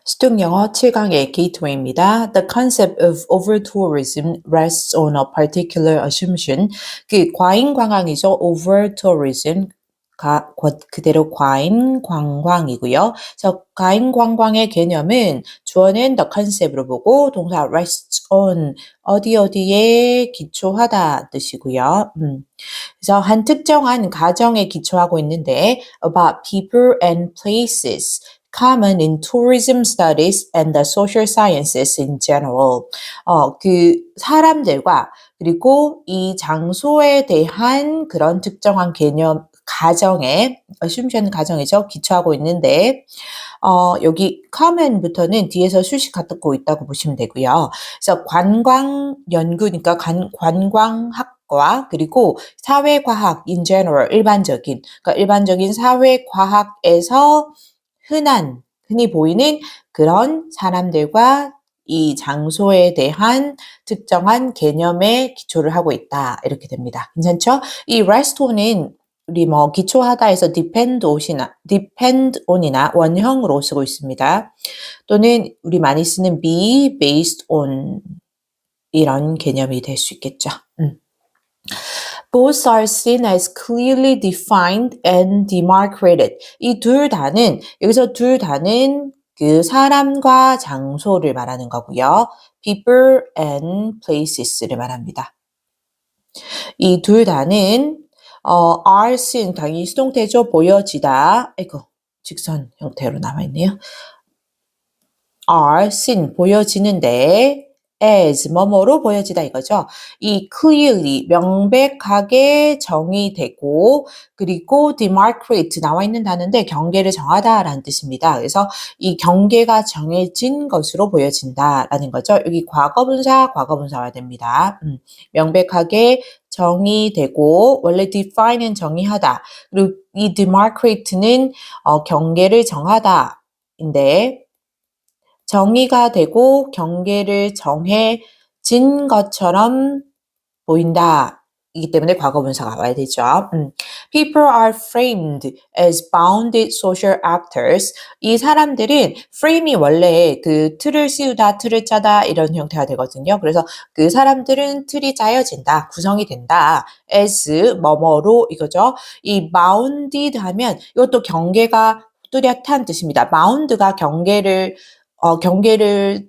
수능 영어 7강의 게이트웨이입니다. The concept of over-tourism rests on a particular assumption. 과잉 관광이죠. over-tourism. 그대로 과잉 관광이고요. 그래서 과잉 관광의 개념은 주어는 the concept으로 보고 동사 rests on 어디에 기초하다 뜻이고요. 그래서 한 특정한 가정에 기초하고 있는데 about people and places common in tourism studies and the social sciences in general. 사람들과 그리고 이 장소에 대한 그런 특정한 개념 가정에 assumption 가정이죠. 기초하고 있는데 여기 common부터는 뒤에서 수식 갖고 있다고 보시면 되고요. 그래서 관광 연구니까 관광학과 그리고 사회과학 in general 일반적인 사회과학에서 흔히 보이는 그런 사람들과 이 장소에 대한 특정한 개념에 기초를 하고 있다. 이렇게 됩니다. 괜찮죠? 이 rest는 우리 기초하다에서 depend on이나 원형으로 쓰고 있습니다. 또는 우리 많이 쓰는 be based on 이런 개념이 될 수 있겠죠. Both are seen as clearly defined and demarcated. 여기서 둘 다는 그 사람과 장소를 말하는 거고요. people and places를 말합니다. 이 둘 다는 are seen 당연히 수동태죠. 보여지다. 직선 형태로 남아있네요. are seen 보여지는데 as 뭐뭐로 보여지다 이거죠. 이 clearly 명백하게 정의되고 그리고 demarcate 나와 있는 단어인데 경계를 정하다라는 뜻입니다. 그래서 이 경계가 정해진 것으로 보여진다라는 거죠. 여기 과거분사가 됩니다. 명백하게 정의되고 원래 define은 정의하다. 그리고 이 demarcate는 경계를 정하다인데 정의가 되고 경계를 정해진 것처럼 보인다. 이기 때문에 과거분사가 와야 되죠. People are framed as bounded social actors. 이 사람들은 frame이 원래 그 틀을 씌우다, 틀을 짜다 이런 형태가 되거든요. 그래서 그 사람들은 틀이 짜여진다, 구성이 된다. as 뭐뭐로 이거죠. 이 bounded 하면 이것도 경계가 뚜렷한 뜻입니다. bound가 경계를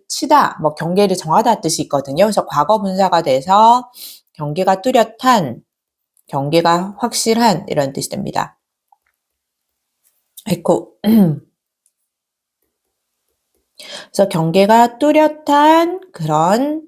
치다, 경계를 정하다 뜻이 있거든요. 그래서 과거 분사가 돼서 경계가 뚜렷한, 경계가 확실한 이런 뜻이 됩니다. 그래서 경계가 뚜렷한 그런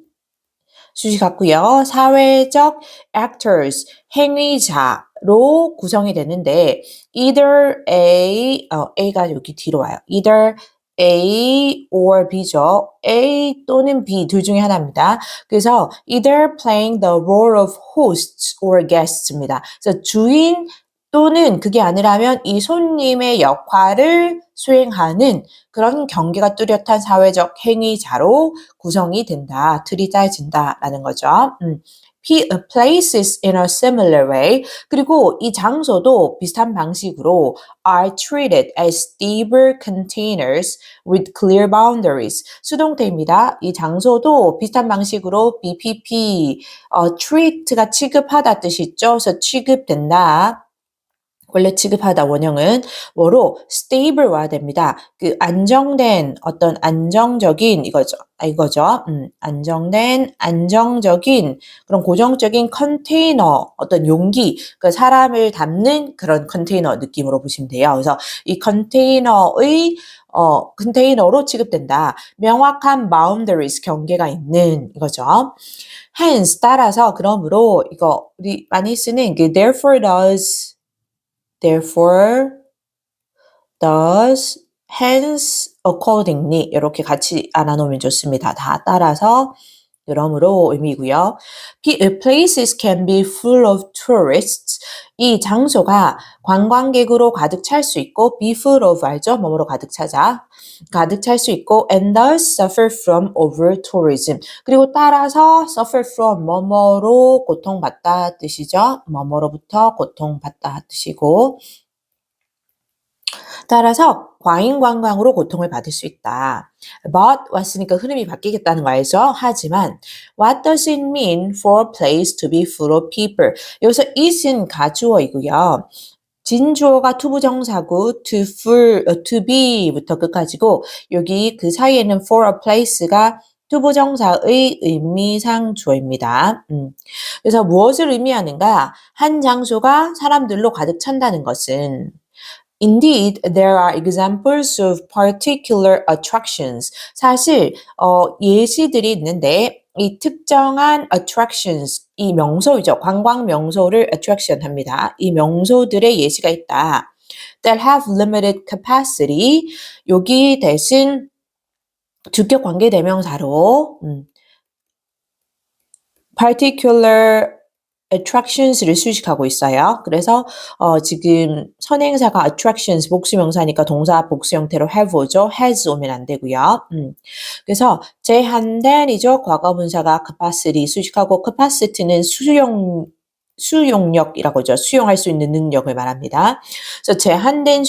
수식 같고요. 사회적 actors, 행위자로 구성이 되는데 either A가 여기 뒤로 와요. either A or B죠. A 또는 B 둘 중에 하나입니다. 그래서 either playing the role of hosts or guests입니다. 그래서 주인 또는 그게 아니라면 이 손님의 역할을 수행하는 그런 경계가 뚜렷한 사회적 행위자로 구성이 된다. 틀이 짜여진다라는 거죠. places in a similar way. 그리고 이 장소도 비슷한 방식으로 are treated as stable containers with clear boundaries. 수동태입니다. 이 장소도 비슷한 방식으로 BPP, treat가 취급하다 뜻이 있죠. 그래서 취급된다. 원래 취급하다 원형은 뭐로 stable 와야 됩니다. 그 안정된 어떤 안정적인 이거죠. 안정적인 그런 고정적인 컨테이너 어떤 용기 그 사람을 담는 그런 컨테이너 느낌으로 보시면 돼요. 그래서 이 컨테이너로 취급된다. 명확한 boundaries 경계가 있는 이거죠. hence 따라서 그러므로 이거 우리 많이 쓰는 그 therefore does, hence, accordingly 이렇게 같이 알아놓으면 좋습니다. 다 따라서 그러므로 의미고요. Places can be full of tourists. 이 장소가 관광객으로 가득 찰 수 있고 be full of 알죠? 뭐뭐로 가득 찰 수 있고 and thus suffer from over tourism. 그리고 따라서 suffer from 뭐뭐로 고통받다 뜻이죠. 뭐뭐로부터 고통받다 뜻이고 따라서 과잉 관광으로 고통을 받을 수 있다. But 왔으니까 흐름이 바뀌겠다는 거 알죠? 하지만 what does it mean for a place to be full of people? 여기서 is은 가주어이고요. 진주어가 투부정사고 to full, to be부터 끝까지고 여기 그 사이에는 for a place가 투부정사의 의미상 주어입니다. 그래서 무엇을 의미하는가? 한 장소가 사람들로 가득 찬다는 것은 Indeed, there are examples of particular attractions. 사실 예시들이 있는데 이 특정한 attractions, 이 명소이죠. 관광 명소를 attraction 합니다. 이 명소들의 예시가 있다. That have limited capacity. 여기 대신 주격 관계 대명사로 particular attractions를 수식하고 있어요. 그래서 지금 선행사가 attractions 복수명사니까 동사 복수 형태로 have 오죠. has 오면 안 되고요. 그래서 제한된이죠. 과거분사가 capacity 수식하고 capacity는 수용력이라고 하죠. 수용할 수 있는 능력을 말합니다. 그래서 제한된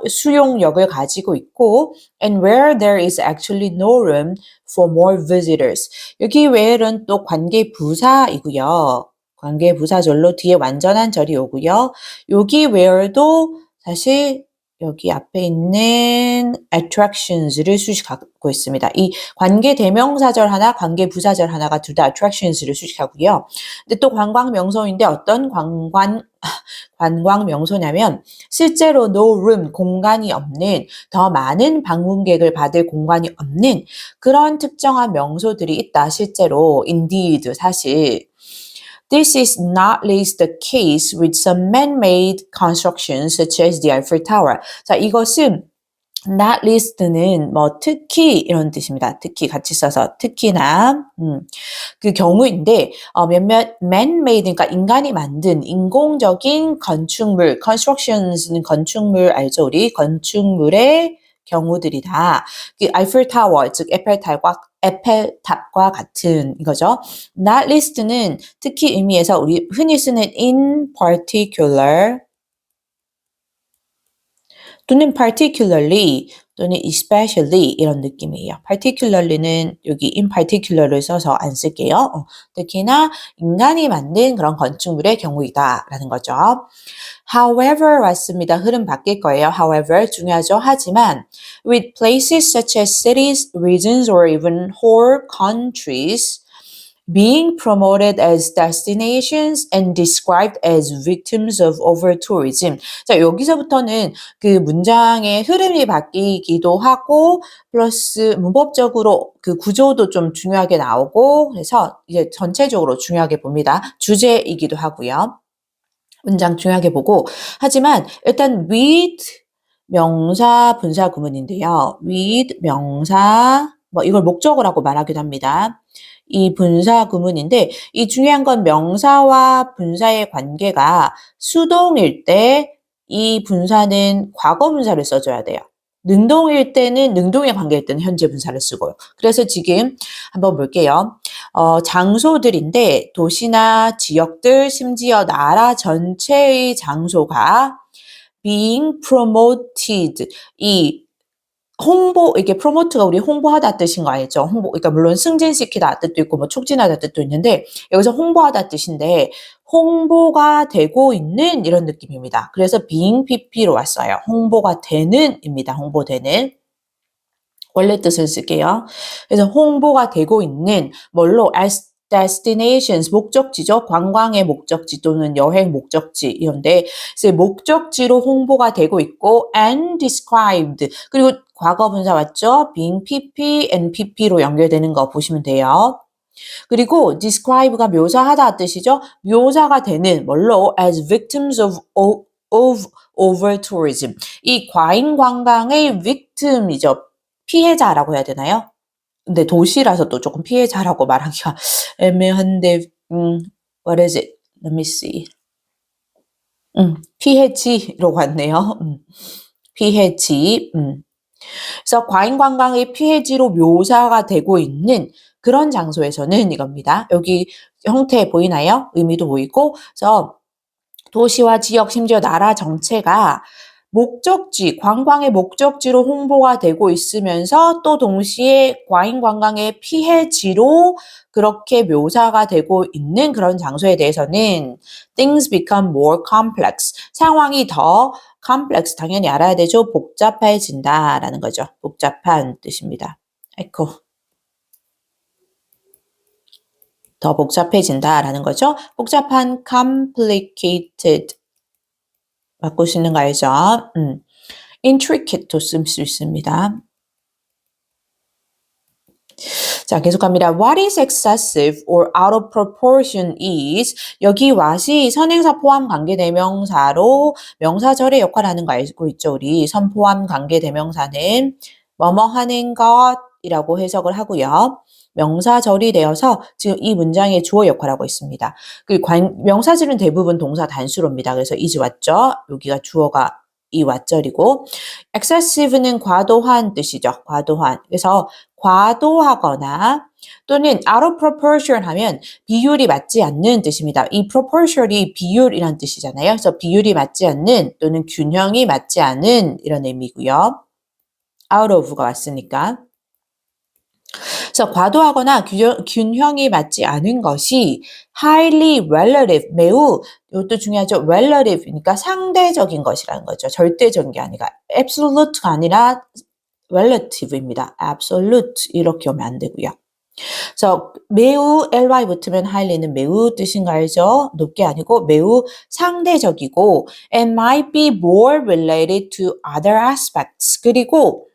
수용력을 가지고 있고 and where there is actually no room for more visitors. 여기 where는 또 관계 부사이고요. 관계 부사절로 뒤에 완전한 절이 오고요. 여기 where도 사실 여기 앞에 있는 attractions를 수식하고 있습니다. 이 관계 대명사절 하나, 관계 부사절 하나가 둘 다 attractions를 수식하고요. 근데 또 관광 명소인데 어떤 관광 명소냐면 실제로 no room, 공간이 없는, 더 많은 방문객을 받을 공간이 없는 그런 특정한 명소들이 있다. 실제로 indeed 사실 This is not least the case with some man-made constructions such as the Eiffel Tower. 자, 이것은 not least는 뭐 특히 이런 뜻입니다. 특히 같이 써서 특히나 그 경우인데 몇몇 man-made 그러니까 인간이 만든 인공적인 건축물, constructions는 건축물 알죠? 우리 건축물의 경우들이다. 그 아이펠 타워, 즉 에펠탑과 같은 이거죠. Not least는 특히 의미에서 우리 흔히 쓰는 in particular 또는 particularly 또는 especially 이런 느낌이에요. particularly는 여기 in particular를 써서 안 쓸게요. 특히나 인간이 만든 그런 건축물의 경우이다 라는 거죠. However 왔습니다. 흐름 바뀔 거예요. However 중요하죠. 하지만 with places such as cities, regions or even whole countries being promoted as destinations and described as victims of over-tourism. 자, 여기서부터는 그 문장의 흐름이 바뀌기도 하고 플러스 문법적으로 그 구조도 좀 중요하게 나오고 그래서 이제 전체적으로 중요하게 봅니다. 주제이기도 하고요. 문장 중요하게 보고 하지만 일단 with 명사 분사 구문인데요. with 명사 뭐 이걸 목적어라고 말하기도 합니다. 이 분사 구문인데 이 중요한 건 명사와 분사의 관계가 수동일 때 이 분사는 과거 분사를 써줘야 돼요. 능동일 때는 능동의 관계일 때는 현재 분사를 쓰고요. 그래서 지금 한번 볼게요. 장소들인데 도시나 지역들 심지어 나라 전체의 장소가 being promoted 이 홍보, 이게 promote가 우리 홍보하다 뜻인 거 알죠? 그러니까 물론 승진시키다 뜻도 있고 뭐 촉진하다 뜻도 있는데 여기서 홍보하다 뜻인데 홍보가 되고 있는 이런 느낌입니다. 그래서 being pp로 왔어요. 홍보가 되는입니다. 홍보되는. 원래 뜻을 쓸게요. 그래서 홍보가 되고 있는 뭘로 as destinations 목적지죠. 관광의 목적지 또는 여행 목적지 이런데 이제 목적지로 홍보가 되고 있고 and described 그리고 과거 분사 왔죠. being pp and pp로 연결되는 거 보시면 돼요. 그리고 describe가 묘사하다 뜻이죠. 묘사가 되는 뭘로 as victims of over tourism 이 과잉 관광의 victim이죠. 피해자라고 해야 되나요? 근데 도시라서 또 조금 피해자라고 말하기가 애매한데, what is it? Let me see. 피해지로 왔네요. 피해지. 그래서 과잉 관광의 피해지로 묘사가 되고 있는 그런 장소에서는 이겁니다. 여기 형태 보이나요? 의미도 보이고, 그래서 도시와 지역, 심지어 나라 전체가 목적지, 관광의 목적지로 홍보가 되고 있으면서 또 동시에 과잉 관광의 피해지로 그렇게 묘사가 되고 있는 그런 장소에 대해서는 things become more complex. 상황이 더 complex, 당연히 알아야 되죠. 복잡해진다라는 거죠. 복잡한 뜻입니다. 아이고. 더 복잡해진다라는 거죠. 복잡한 complicated 바꾸시는 거 알죠? intricate도 쓸 수 있습니다. 자, 계속합니다. What is excessive or out of proportion is 여기 what이 선행사 포함 관계대명사로 명사절의 역할을 하는 거 알고 있죠? 우리 선포함 관계대명사는 뭐뭐 하는 것이라고 해석을 하고요. 명사절이 되어서 지금 이 문장의 주어 역할을 하고 있습니다. 명사절은 대부분 동사 단수로입니다. 그래서 is 왔죠? 여기가 주어가 이 왓절이고 excessive는 과도한 뜻이죠. 과도한. 그래서 과도하거나 또는 out of proportion 하면 비율이 맞지 않는 뜻입니다. 이 proportion이 비율이란 뜻이잖아요. 그래서 비율이 맞지 않는 또는 균형이 맞지 않은 이런 의미고요. out of가 왔으니까. 그래서 과도하거나 균형이 맞지 않은 것이 highly relative, 매우 이것도 중요하죠. relative니까 상대적인 것이라는 거죠. 절대적인 게 아니라 absolute가 아니라 relative입니다. absolute 이렇게 오면 안 되고요. 그래서 매우 ly 붙으면 highly는 매우 뜻인가 알죠? 높게 아니고 매우 상대적이고 and might be more related to other aspects. 그리고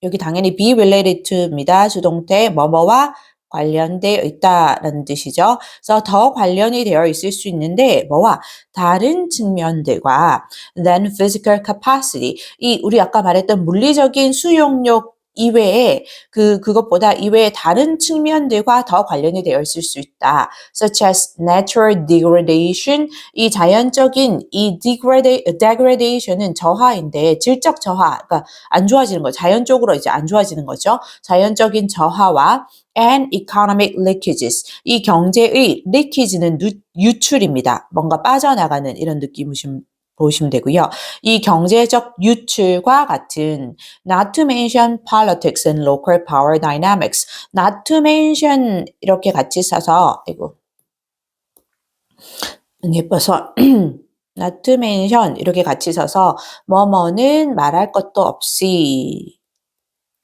여기 당연히 be related to입니다. 주동태 뭐뭐와 관련되어 있다라는 뜻이죠. 그래서 더 관련이 되어 있을 수 있는데 뭐와 다른 측면들과 than physical capacity 이 우리 아까 말했던 물리적인 수용력 이외에 그것보다 이외에 다른 측면들과 더 관련이 되어 있을 수 있다. such as natural degradation 이 자연적인 이 degradation은 저하인데 질적 저하 그러니까 안 좋아지는 거 자연적으로 이제 안 좋아지는 거죠. 자연적인 저하와 and economic leakages 이 경제의 leakage는 유출입니다. 뭔가 빠져나가는 이런 느낌 보시면 되고요. 이 경제적 유출과 같은 not to mention politics and local power dynamics not to mention 이렇게 같이 써서 아이고 예뻐서 not to mention 이렇게 같이 써서 뭐뭐는 말할 것도 없이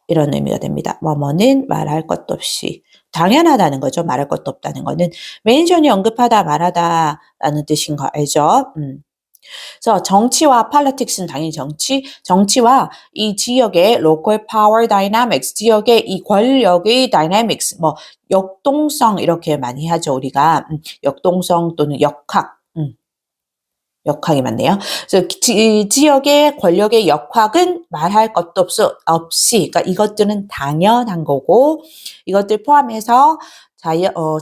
이런 의미가 됩니다. 뭐뭐는 말할 것도 없이 당연하다는 거죠. 말할 것도 없다는 거는 mention이 언급하다 말하다라는 뜻인 거 알죠? 그래서 정치와 politics는 당연히 정치와 이 지역의 local power dynamics, 지역의 이 권력의 dynamics, 뭐 역동성 이렇게 많이 하죠 우리가 역동성 또는 역학이 맞네요. 그래서 지역의 권력의 역학은 말할 것도 없이, 그러니까 이것들은 당연한 거고, 이것들 포함해서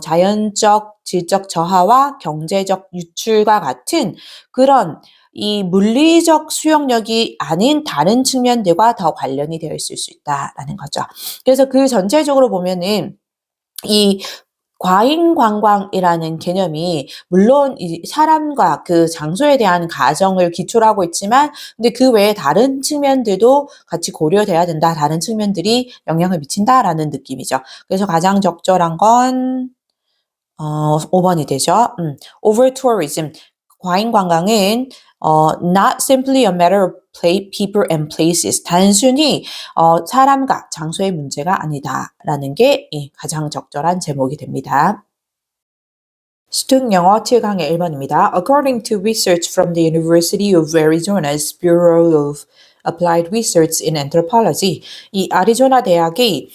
자연적, 질적 저하와 경제적 유출과 같은 그런 이 물리적 수용력이 아닌 다른 측면들과 더 관련이 되어 있을 수 있다라는 거죠. 그래서 그 전체적으로 보면은 이 과잉 관광이라는 개념이 물론 이 사람과 그 장소에 대한 가정을 기초로 하고 있지만 근데 그 외에 다른 측면들도 같이 고려돼야 된다. 다른 측면들이 영향을 미친다라는 느낌이죠. 그래서 가장 적절한 건 5번이 되죠. over tourism 과잉 관광은 not simply a matter of people and places. 단순히 사람과 장소의 문제가 아니다라는 게 가장 적절한 제목이 됩니다. 수능 영어 7강의 1번입니다. According to research from the University of Arizona's Bureau of Applied Research in Anthropology, 이 아리조나 대학의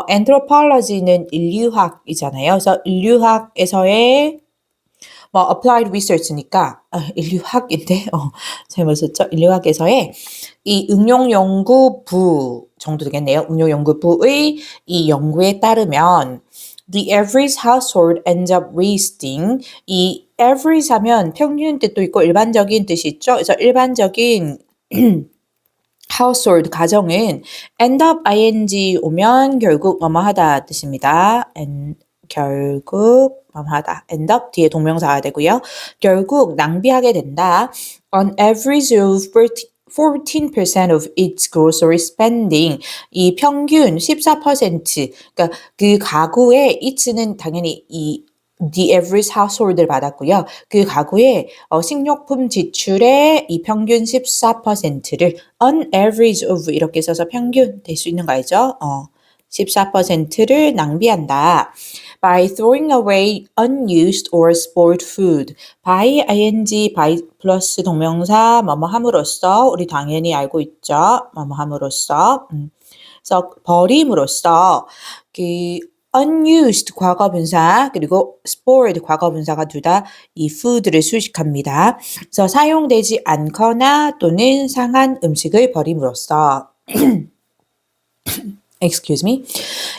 anthropology는 인류학이잖아요. 그래서 인류학에서의 뭐 applied research니까 인류학인데 잘못 썼죠. 인류학에서의 이 응용연구부 정도 되겠네요. 응용연구부의 이 연구에 따르면 the average household ends up wasting 이 average 하면 평균 뜻도 있고 일반적인 뜻이 있죠. 그래서 일반적인 household 가정은 end up ing 오면 결국 뭐뭐 하다 뜻입니다. 결국 뭐하다 end up 뒤에 동명사가 되고요. 결국 낭비하게 된다. On average of 14% of its grocery spending. 이 평균 14%, 그러니까 그 가구의 it는 당연히 이 the average household를 받았고요. 그 가구의 식료품 지출의 이 평균 14%를 on average of 이렇게 써서 평균 될 수 있는 거 알죠? 14%를 낭비한다. By throwing away unused or spoiled food. by ing, by 플러스 동명사 뭐뭐 함으로써 우리 당연히 알고 있죠. 뭐뭐 함으로써. 그래서 버림으로써 그 unused 과거분사 그리고 spoiled 과거분사가 둘 다 이 food를 수식합니다. 그래서 사용되지 않거나 또는 상한 음식을 버림으로써 excuse me.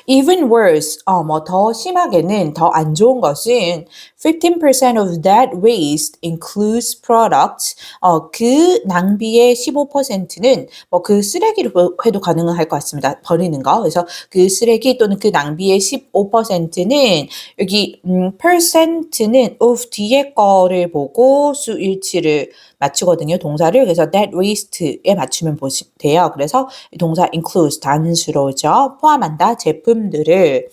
Even worse, 뭐 더 심하게는 더 안 좋은 것은 15% of that waste includes products. 그 낭비의 15%는 뭐 그 쓰레기로 해도 가능할 것 같습니다. 버리는 거. 그래서 그 쓰레기 또는 그 낭비의 15%는 여기 percent는 of 뒤에 거를 보고 수일치를 맞추거든요. 동사를. 그래서 that waste에 맞추면 돼요. 그래서 동사 includes 단수로죠. 포함한다. 제품들을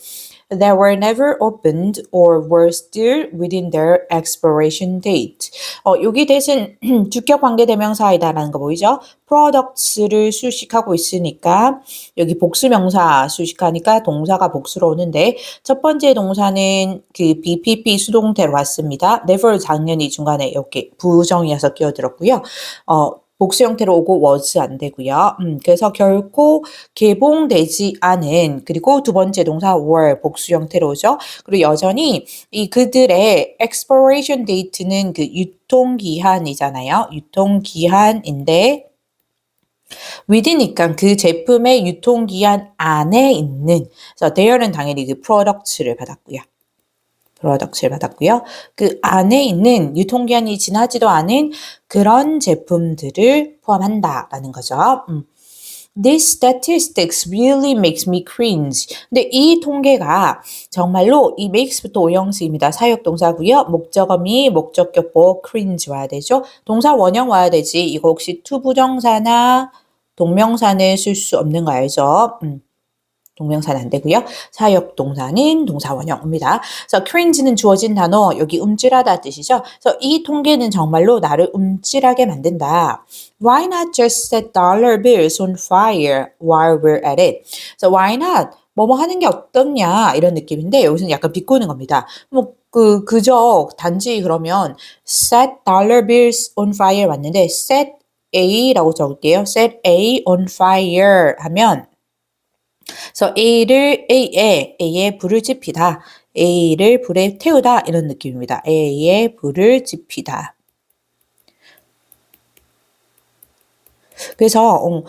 that were never opened or were still within their expiration date. 여기 대신 주격 관계 대명사이다라는 거 보이죠? products를 수식하고 있으니까 여기 복수명사 수식하니까 동사가 복수로 오는데 첫 번째 동사는 그 BPP 수동태로 왔습니다. never 당연히 중간에 이렇게 부정이어서 끼어들었고요. 복수 형태로 오고 was 안 되고요. 그래서 결코 개봉되지 않은 그리고 두 번째 동사 were 복수 형태로 오죠. 그리고 여전히 이 그들의 expiration date는 그 유통기한이잖아요. 유통기한인데 within이니까 그 제품의 유통기한 안에 있는 그래서 there는 당연히 그 products를 받았고요. 그 안에 있는 유통기한이 지나지도 않은 그런 제품들을 포함한다라는 거죠. This statistics really makes me cringe. 근데 이 통계가 정말로 이 makes부터 오형식입니다. 사역동사고요. 목적어미, 목적격보 cringe 와야 되죠. 동사 원형 와야 되지. 이거 혹시 투부정사나 동명사는 쓸 수 없는 거 알죠? 동명사는 안 되고요. 사역 동사는 동사 원형입니다. 그래서 cringe는 주어진 단어, 여기 움찔하다 뜻이죠. 그래서 이 통계는 정말로 나를 움찔하게 만든다. Why not just set dollar bills on fire while we're at it? 그래서 why not? 뭐뭐 하는 게 어떻냐 이런 느낌인데 여기서는 약간 비꼬는 겁니다. 뭐 그저 단지 그러면 set dollar bills on fire 왔는데 set A라고 적을게요. set A on fire 하면 그래서 A에 불을 지피다. A를 불에 태우다 이런 느낌입니다. A에 불을 지피다. 그래서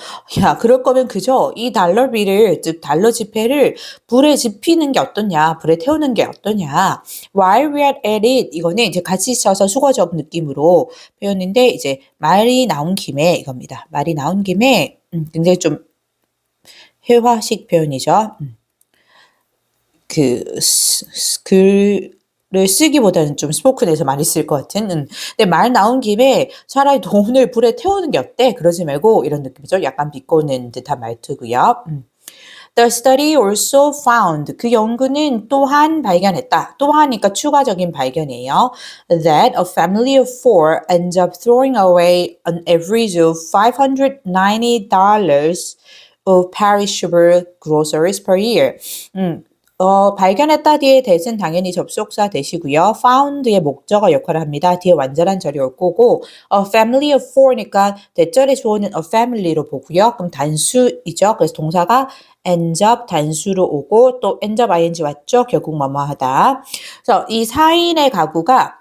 그럴 거면 그저 이 달러비를 즉 달러 지폐를 불에 지피는 게 어떠냐, 불에 태우는 게 어떠냐. While we're at it 이거는 이제 같이 써서 수거적 느낌으로 표현인데 이제 말이 나온 김에 이겁니다. 말이 나온 김에 굉장히 좀 회화식 표현이죠. 글을 쓰기보다는 좀 스포큰에서 많이 쓸 것 같은. 근데 말 나온 김에 차라리 돈을 불에 태우는 게 어때? 그러지 말고 이런 느낌이죠. 약간 비꼬는 듯한 말투고요. The study also found 그 연구는 또한 발견했다. 또하니까 추가적인 발견이에요. That a family of 4 ends up throwing away an average of $590 of perishable groceries per year. 발견했다 뒤에 that은 당연히 접속사 되시고요. found의 목적어 역할을 합니다. 뒤에 완전한 절이 올 거고 a family of 4니까 대절의 주어는 a family로 보고요. 그럼 단수이죠. 그래서 동사가 ends up 단수로 오고 또 ends up ing 왔죠. 결국 뭐뭐하다. 그래서 이 4인의 가구가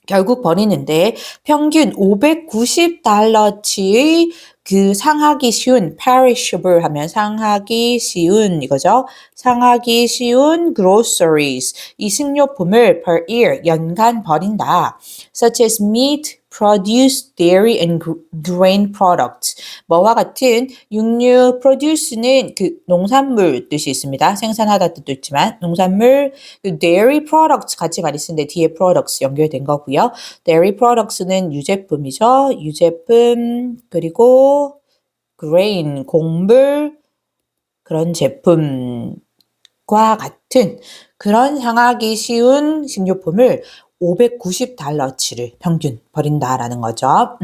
결국 버리는데 평균 $590치의 그 상하기 쉬운 perishable 하면 상하기 쉬운 이거죠. 상하기 쉬운 groceries 이 식료품을 per year 연간 버린다. such as meat, produce, dairy and grain products. 뭐와 같은 육류 produce는 그 농산물 뜻이 있습니다. 생산하다 뜻도 있지만 농산물, 그 dairy products 같이 많이 쓰는데 뒤에 products 연결된 거고요. dairy products는 유제품이죠. 유제품 그리고 grain, 곡물 그런 제품과 같은 그런 상하기 쉬운 식료품을 $590치를 평균 버린다라는 거죠.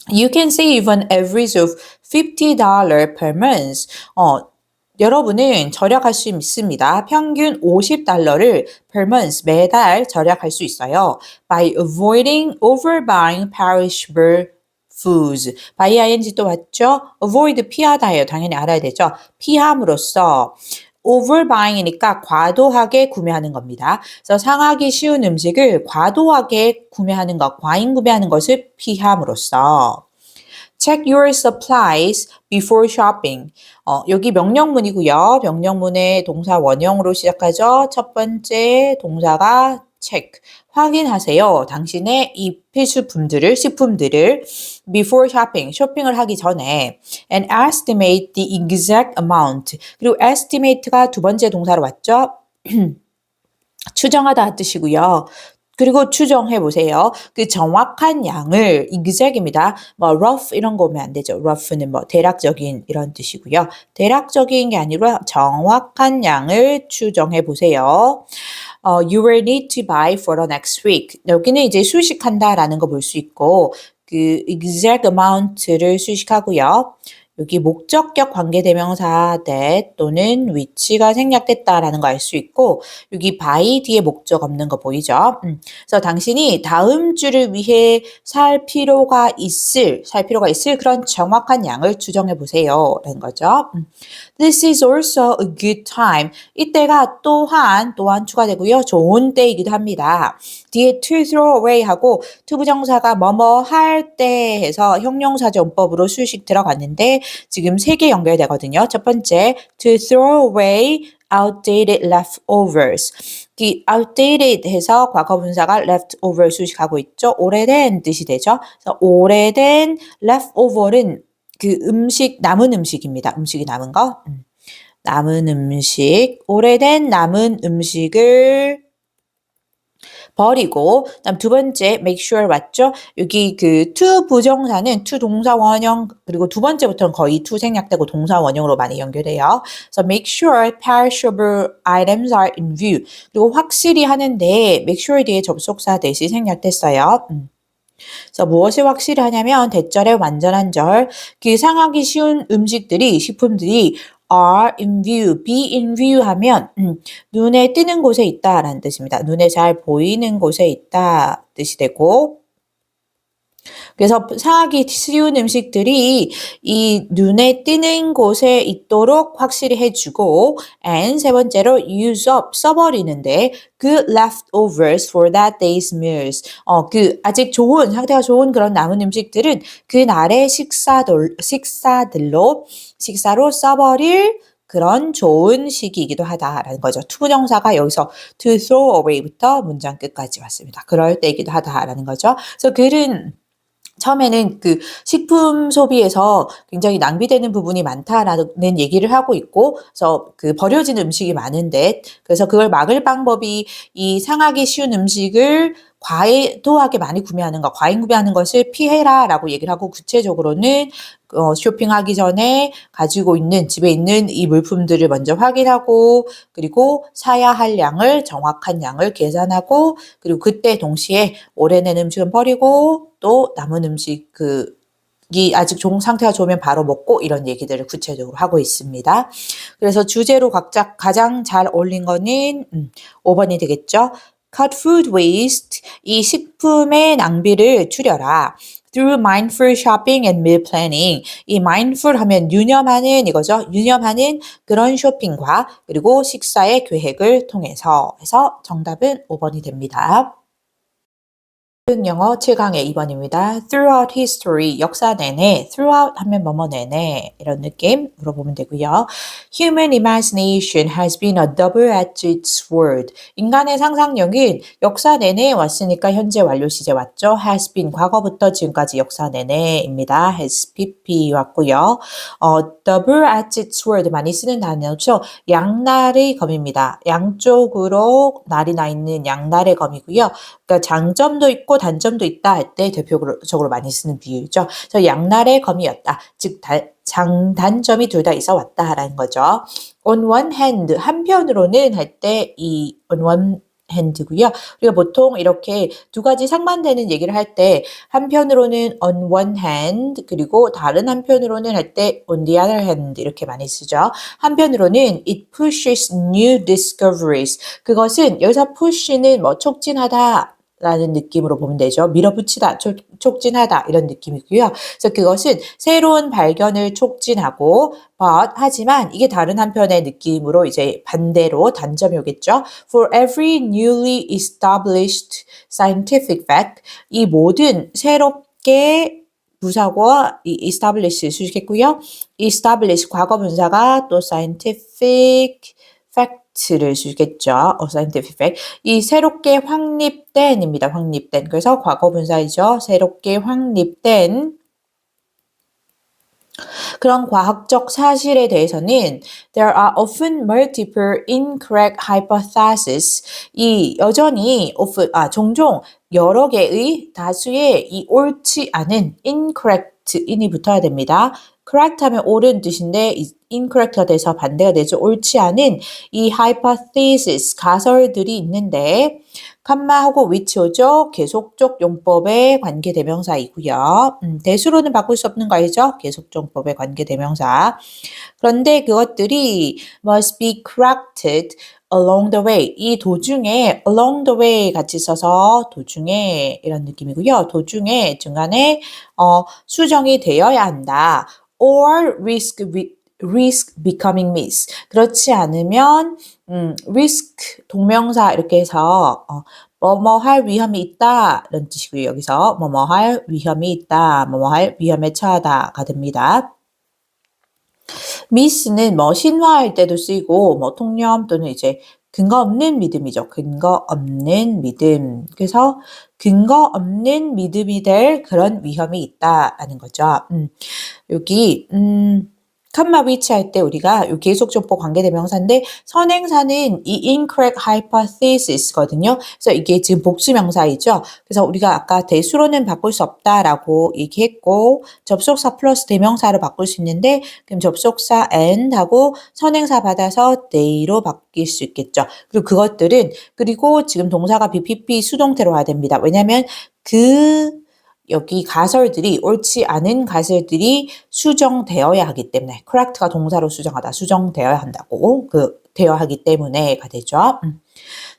You can save an average of $50 per month. 여러분은 절약할 수 있습니다. 평균 $50를 per month 매달 절약할 수 있어요. By avoiding overbuying perishable foods. by ing 또 맞죠? avoid 피하다예요. 당연히 알아야 되죠. 피함으로써 overbuying이니까 과도하게 구매하는 겁니다. 그래서 상하기 쉬운 음식을 과도하게 구매하는 것, 과잉 구매하는 것을 피함으로써 Check your supplies before shopping. 여기 명령문이고요. 명령문의 동사 원형으로 시작하죠. 첫 번째 동사가 check. 확인하세요. 당신의 이 필수품들을, 식품들을 before shopping, 쇼핑을 하기 전에 and estimate the exact amount. 그리고 estimate가 두 번째 동사로 왔죠. 추정하다 뜻이고요. 그리고 추정해 보세요. 그 정확한 양을 exact입니다. 뭐 rough 이런 거 오면 안 되죠. rough는 뭐 대략적인 이런 뜻이고요. 대략적인 게 아니라 정확한 양을 추정해 보세요. You will need to buy for the next week. 여기는 이제 수식한다라는 거 볼 수 있고 그 exact amount를 수식하고요. 여기 목적격 관계대명사 that 또는 위치가 생략됐다라는 거 알 수 있고 여기 by 뒤에 목적 없는 거 보이죠? 그래서 당신이 다음 주를 위해 살 필요가 있을 그런 정확한 양을 추정해 보세요. 라는 거죠. This is also a good time. 이때가 또한 추가되고요. 좋은 때이기도 합니다. 뒤에 to throw away 하고 to 부정사가 뭐뭐 할 때 해서 형용사전법으로 수식 들어갔는데 지금 세 개 연결되거든요. 첫 번째, to throw away outdated leftovers. 이 outdated 해서 과거분사가 leftover 수식하고 있죠. 오래된 뜻이 되죠. 그래서 오래된 leftover는 그 음식, 남은 음식입니다. 음식이 남은 거. 남은 음식, 오래된 남은 음식을 버리고 그다음 두 번째 make sure 맞죠? 여기 그 to 부정사는 to 동사 원형 그리고 두 번째부터는 거의 to 생략되고 동사 원형으로 많이 연결해요. 그래서 make sure perishable items are in view. 그리고 확실히 하는데 make sure 뒤에 접속사 대시 생략됐어요. 그래서 무엇을 확실히 하냐면 대절의 완전한 절, 그 상하기 쉬운 음식들이 식품들이 are in view, be in view 하면 눈에 띄는 곳에 있다라는 뜻입니다. 눈에 잘 보이는 곳에 있다 뜻이 되고 그래서 상하기 쉬운 음식들이 이 눈에 띄는 곳에 있도록 확실히 해주고 and 세 번째로 use up, 써버리는데 good leftovers for that day's meals. 그 아직 상태가 좋은 그런 남은 음식들은 그날의 식사로 써버릴 그런 좋은 시기이기도 하다라는 거죠. 투부정사가 여기서 to throw away부터 문장 끝까지 왔습니다. 그럴 때이기도 하다라는 거죠. 그래서 글은 처음에는 그 식품 소비에서 굉장히 낭비되는 부분이 많다라는 얘기를 하고 있고, 그래서 그 버려지는 음식이 많은데, 그래서 그걸 막을 방법이 이 상하기 쉬운 음식을 과도하게 많이 구매하는 것, 과잉 구매하는 것을 피해라라고 얘기를 하고 구체적으로는 쇼핑하기 전에 가지고 있는 집에 있는 이 물품들을 먼저 확인하고 그리고 사야 할 양을 정확한 양을 계산하고 그리고 그때 동시에 오래된 음식은 버리고 또 남은 음식 이 아직 상태가 좋으면 바로 먹고 이런 얘기들을 구체적으로 하고 있습니다. 그래서 주제로 가장 잘 어울린 거는 5번이 되겠죠. Cut food waste, 이 식품의 낭비를 줄여라. Through mindful shopping and meal planning. 이 mindful 하면 유념하는 이거죠. 유념하는 그런 쇼핑과 그리고 식사의 계획을 통해서 해서 정답은 5번이 됩니다. 영어 7강의 2번입니다. Throughout history, 역사 내내, throughout 하면 뭐뭐 내내 이런 느낌 물어보면 되고요. Human imagination has been a double-edged sword. 인간의 상상력은 역사 내내 왔으니까 현재 완료 시제 왔죠. has been, 과거부터 지금까지 역사 내내입니다. has pp 왔고요. double-edged sword 많이 쓰는 단어죠. 양날의 검입니다. 양쪽으로 날이 나 있는 양날의 검이고요. 그러니까 장점도 있고 단점도 있다 할 때 대표적으로 많이 쓰는 비유죠. 그래서 양날의 검이었다. 즉 장단점이 둘 다 있어 왔다라는 거죠. On one hand, 한편으로는 할 때 이 on one hand고요. 우리가 보통 이렇게 두 가지 상반되는 얘기를 할 때 한편으로는 on one hand 그리고 다른 한편으로는 할 때 on the other hand 이렇게 많이 쓰죠. 한편으로는 it pushes new discoveries. 그것은 여기서 push는 뭐 촉진하다 라는 느낌으로 보면 되죠. 밀어붙이다, 촉진하다 이런 느낌이고요. 그래서 그것은 새로운 발견을 촉진하고 하지만 이게 다른 한편의 느낌으로 이제 반대로 단점이 오겠죠. For every newly established scientific fact, 이 모든 새롭게 부사고와 이 establish 수식했고요. establish 과거 분사가 또 scientific fact를 주겠죠. scientific fact. 이 새롭게 확립된입니다. 확립된. 그래서 과거 분사이죠. 새롭게 확립된 그런 과학적 사실에 대해서는 there are often multiple incorrect hypotheses. 이 여전히 종종 여러 개의 다수의 이 옳지 않은 incorrect in이 붙어야 됩니다. correct 하면 옳은 뜻인데 incorrect가 돼서 반대가 되죠. 옳지 않은 이 hypothesis 가설들이 있는데 칸마하고 which 오죠. 계속적 용법의 관계대명사이고요. 대수로는 바꿀 수 없는 거 알죠? 계속적 용법의 관계대명사. 그런데 그것들이 must be corrected along the way. 이 도중에 along the way 같이 써서 도중에 이런 느낌이고요. 도중에 중간에 수정이 되어야 한다. or risk becoming miss. 그렇지 않으면 risk 동명사 이렇게 해서 뭐뭐 할 위험이 있다 이런 뜻이고요. 여기서 뭐뭐 할 위험이 있다, 뭐뭐 할 위험에 처하다가 됩니다. miss는 뭐 신화할 때도 쓰이고 뭐 통념 또는 이제 근거 없는 믿음이죠. 근거 없는 믿음. 그래서 근거 없는 믿음이 될 그런 위험이 있다라는 거죠. 여기 칸마 위치할 때 우리가 요 계속적보 관계대명사인데 선행사는 이 incorrect hypothesis거든요. 그래서 이게 지금 복수명사이죠. 그래서 우리가 아까 대수로는 바꿀 수 없다라고 얘기했고 접속사 플러스 대명사로 바꿀 수 있는데 그럼 접속사 and하고 선행사 받아서 they로 바뀔 수 있겠죠. 그리고 그것들은 그리고 지금 동사가 BPP 수동태로 와야 됩니다. 왜냐하면 여기 가설들이 옳지 않은 가설들이 수정되어야 하기 때문에 correct가 동사로 수정하다 수정되어야 한다고 되어야 하기 때문에가 되죠.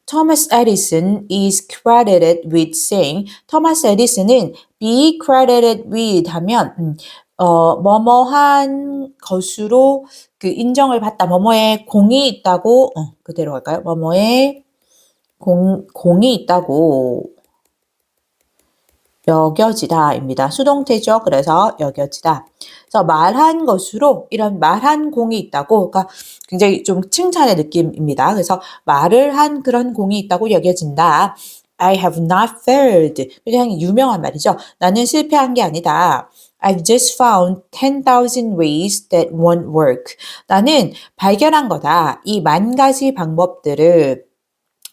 Thomas Edison is credited with saying 토마스 에디슨은 be credited with 하면 뭐뭐한 것으로 그 인정을 받다 뭐뭐에 공이 있다고 그대로 할까요? 뭐뭐에 공이 있다고 여겨지다입니다. 수동태죠. 그래서 여겨지다. 그래서 말한 것으로 이런 말한 공이 있다고 그러니까 굉장히 좀 칭찬의 느낌입니다. 그래서 말을 한 그런 공이 있다고 여겨진다. I have not failed. 굉장히 유명한 말이죠. 나는 실패한 게 아니다. I've just found 10,000 ways that won't work. 나는 발견한 거다. 이 10,000가지 방법들을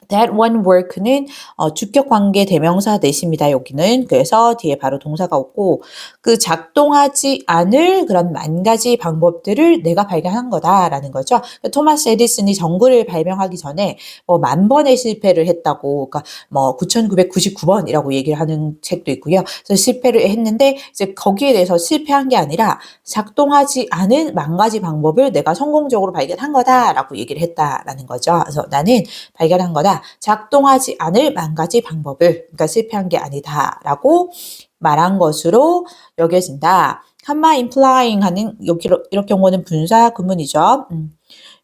That won't work는 주격관계 대명사 대시입니다. 여기는. 그래서 뒤에 바로 동사가 없고 그 작동하지 않을 그런 10,000가지 방법들을 내가 발견한 거다라는 거죠. 토마스 에디슨이 전구를 발명하기 전에 뭐 10,000번의 실패를 했다고 그러니까 뭐 9,999번이라고 얘기를 하는 책도 있고요. 그래서 실패를 했는데 이제 거기에 대해서 실패한 게 아니라 작동하지 않은 10,000가지 방법을 내가 성공적으로 발견한 거다라고 얘기를 했다라는 거죠. 그래서 나는 발견한 거다. 작동하지 않을 10,000가지 방법을 그러니까 실패한 게 아니다라고 말한 것으로 여겨진다. 칸마 implying 하는 이렇게 경우는 분사 구문이죠.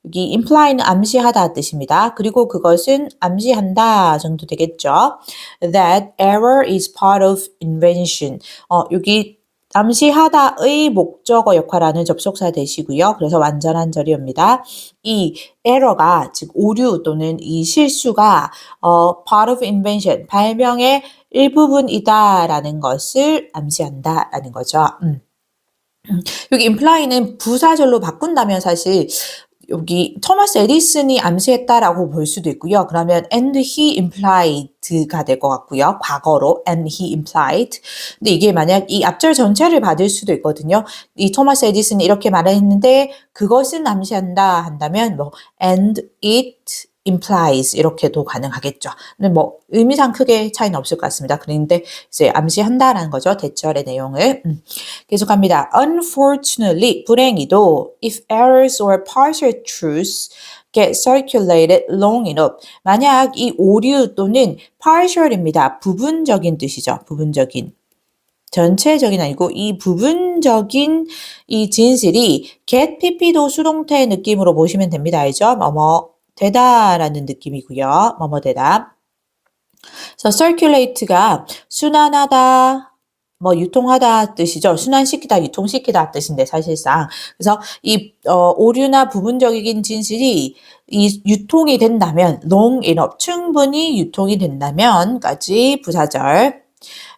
여기 imply는 암시하다 뜻입니다. 그리고 그것은 암시한다 정도 되겠죠. That error is part of invention. 여기 암시하다의 목적어 역할하는 접속사 되시고요. 그래서 완전한 절이옵니다. 이 error가 즉 오류 또는 이 실수가 part of invention 발명의 일부분이다라는 것을 암시한다라는 거죠. 여기 imply는 부사절로 바꾼다면 사실 여기 토마스 에디슨이 암시했다라고 볼 수도 있고요. 그러면 and he implied가 될 것 같고요. 과거로 and he implied. 근데 이게 만약 이 앞절 전체를 받을 수도 있거든요. 이 토마스 에디슨이 이렇게 말을 했는데 그것은 암시한다 한다면 뭐 and it implies 이렇게도 가능하겠죠. 근데 뭐 의미상 크게 차이는 없을 것 같습니다. 그런데 이제 암시한다라는 거죠. 대절의 내용을. 계속합니다. Unfortunately, 불행히도 if errors or partial truths get circulated long enough. 만약 이 오류 또는 partial입니다. 부분적인 뜻이죠. 부분적인. 전체적인 아니고 이 부분적인 이 진실이 get pp도 수동태 느낌으로 보시면 됩니다. 알죠? 뭐뭐 되다라는 느낌이고요. 뭐뭐 되다. 그래서 circulate가 순환하다, 뭐 유통하다 뜻이죠. 순환시키다, 유통시키다 뜻인데 사실상. 그래서 이 오류나 부분적인 진실이 이 유통이 된다면 long enough, 충분히 유통이 된다면까지 부사절.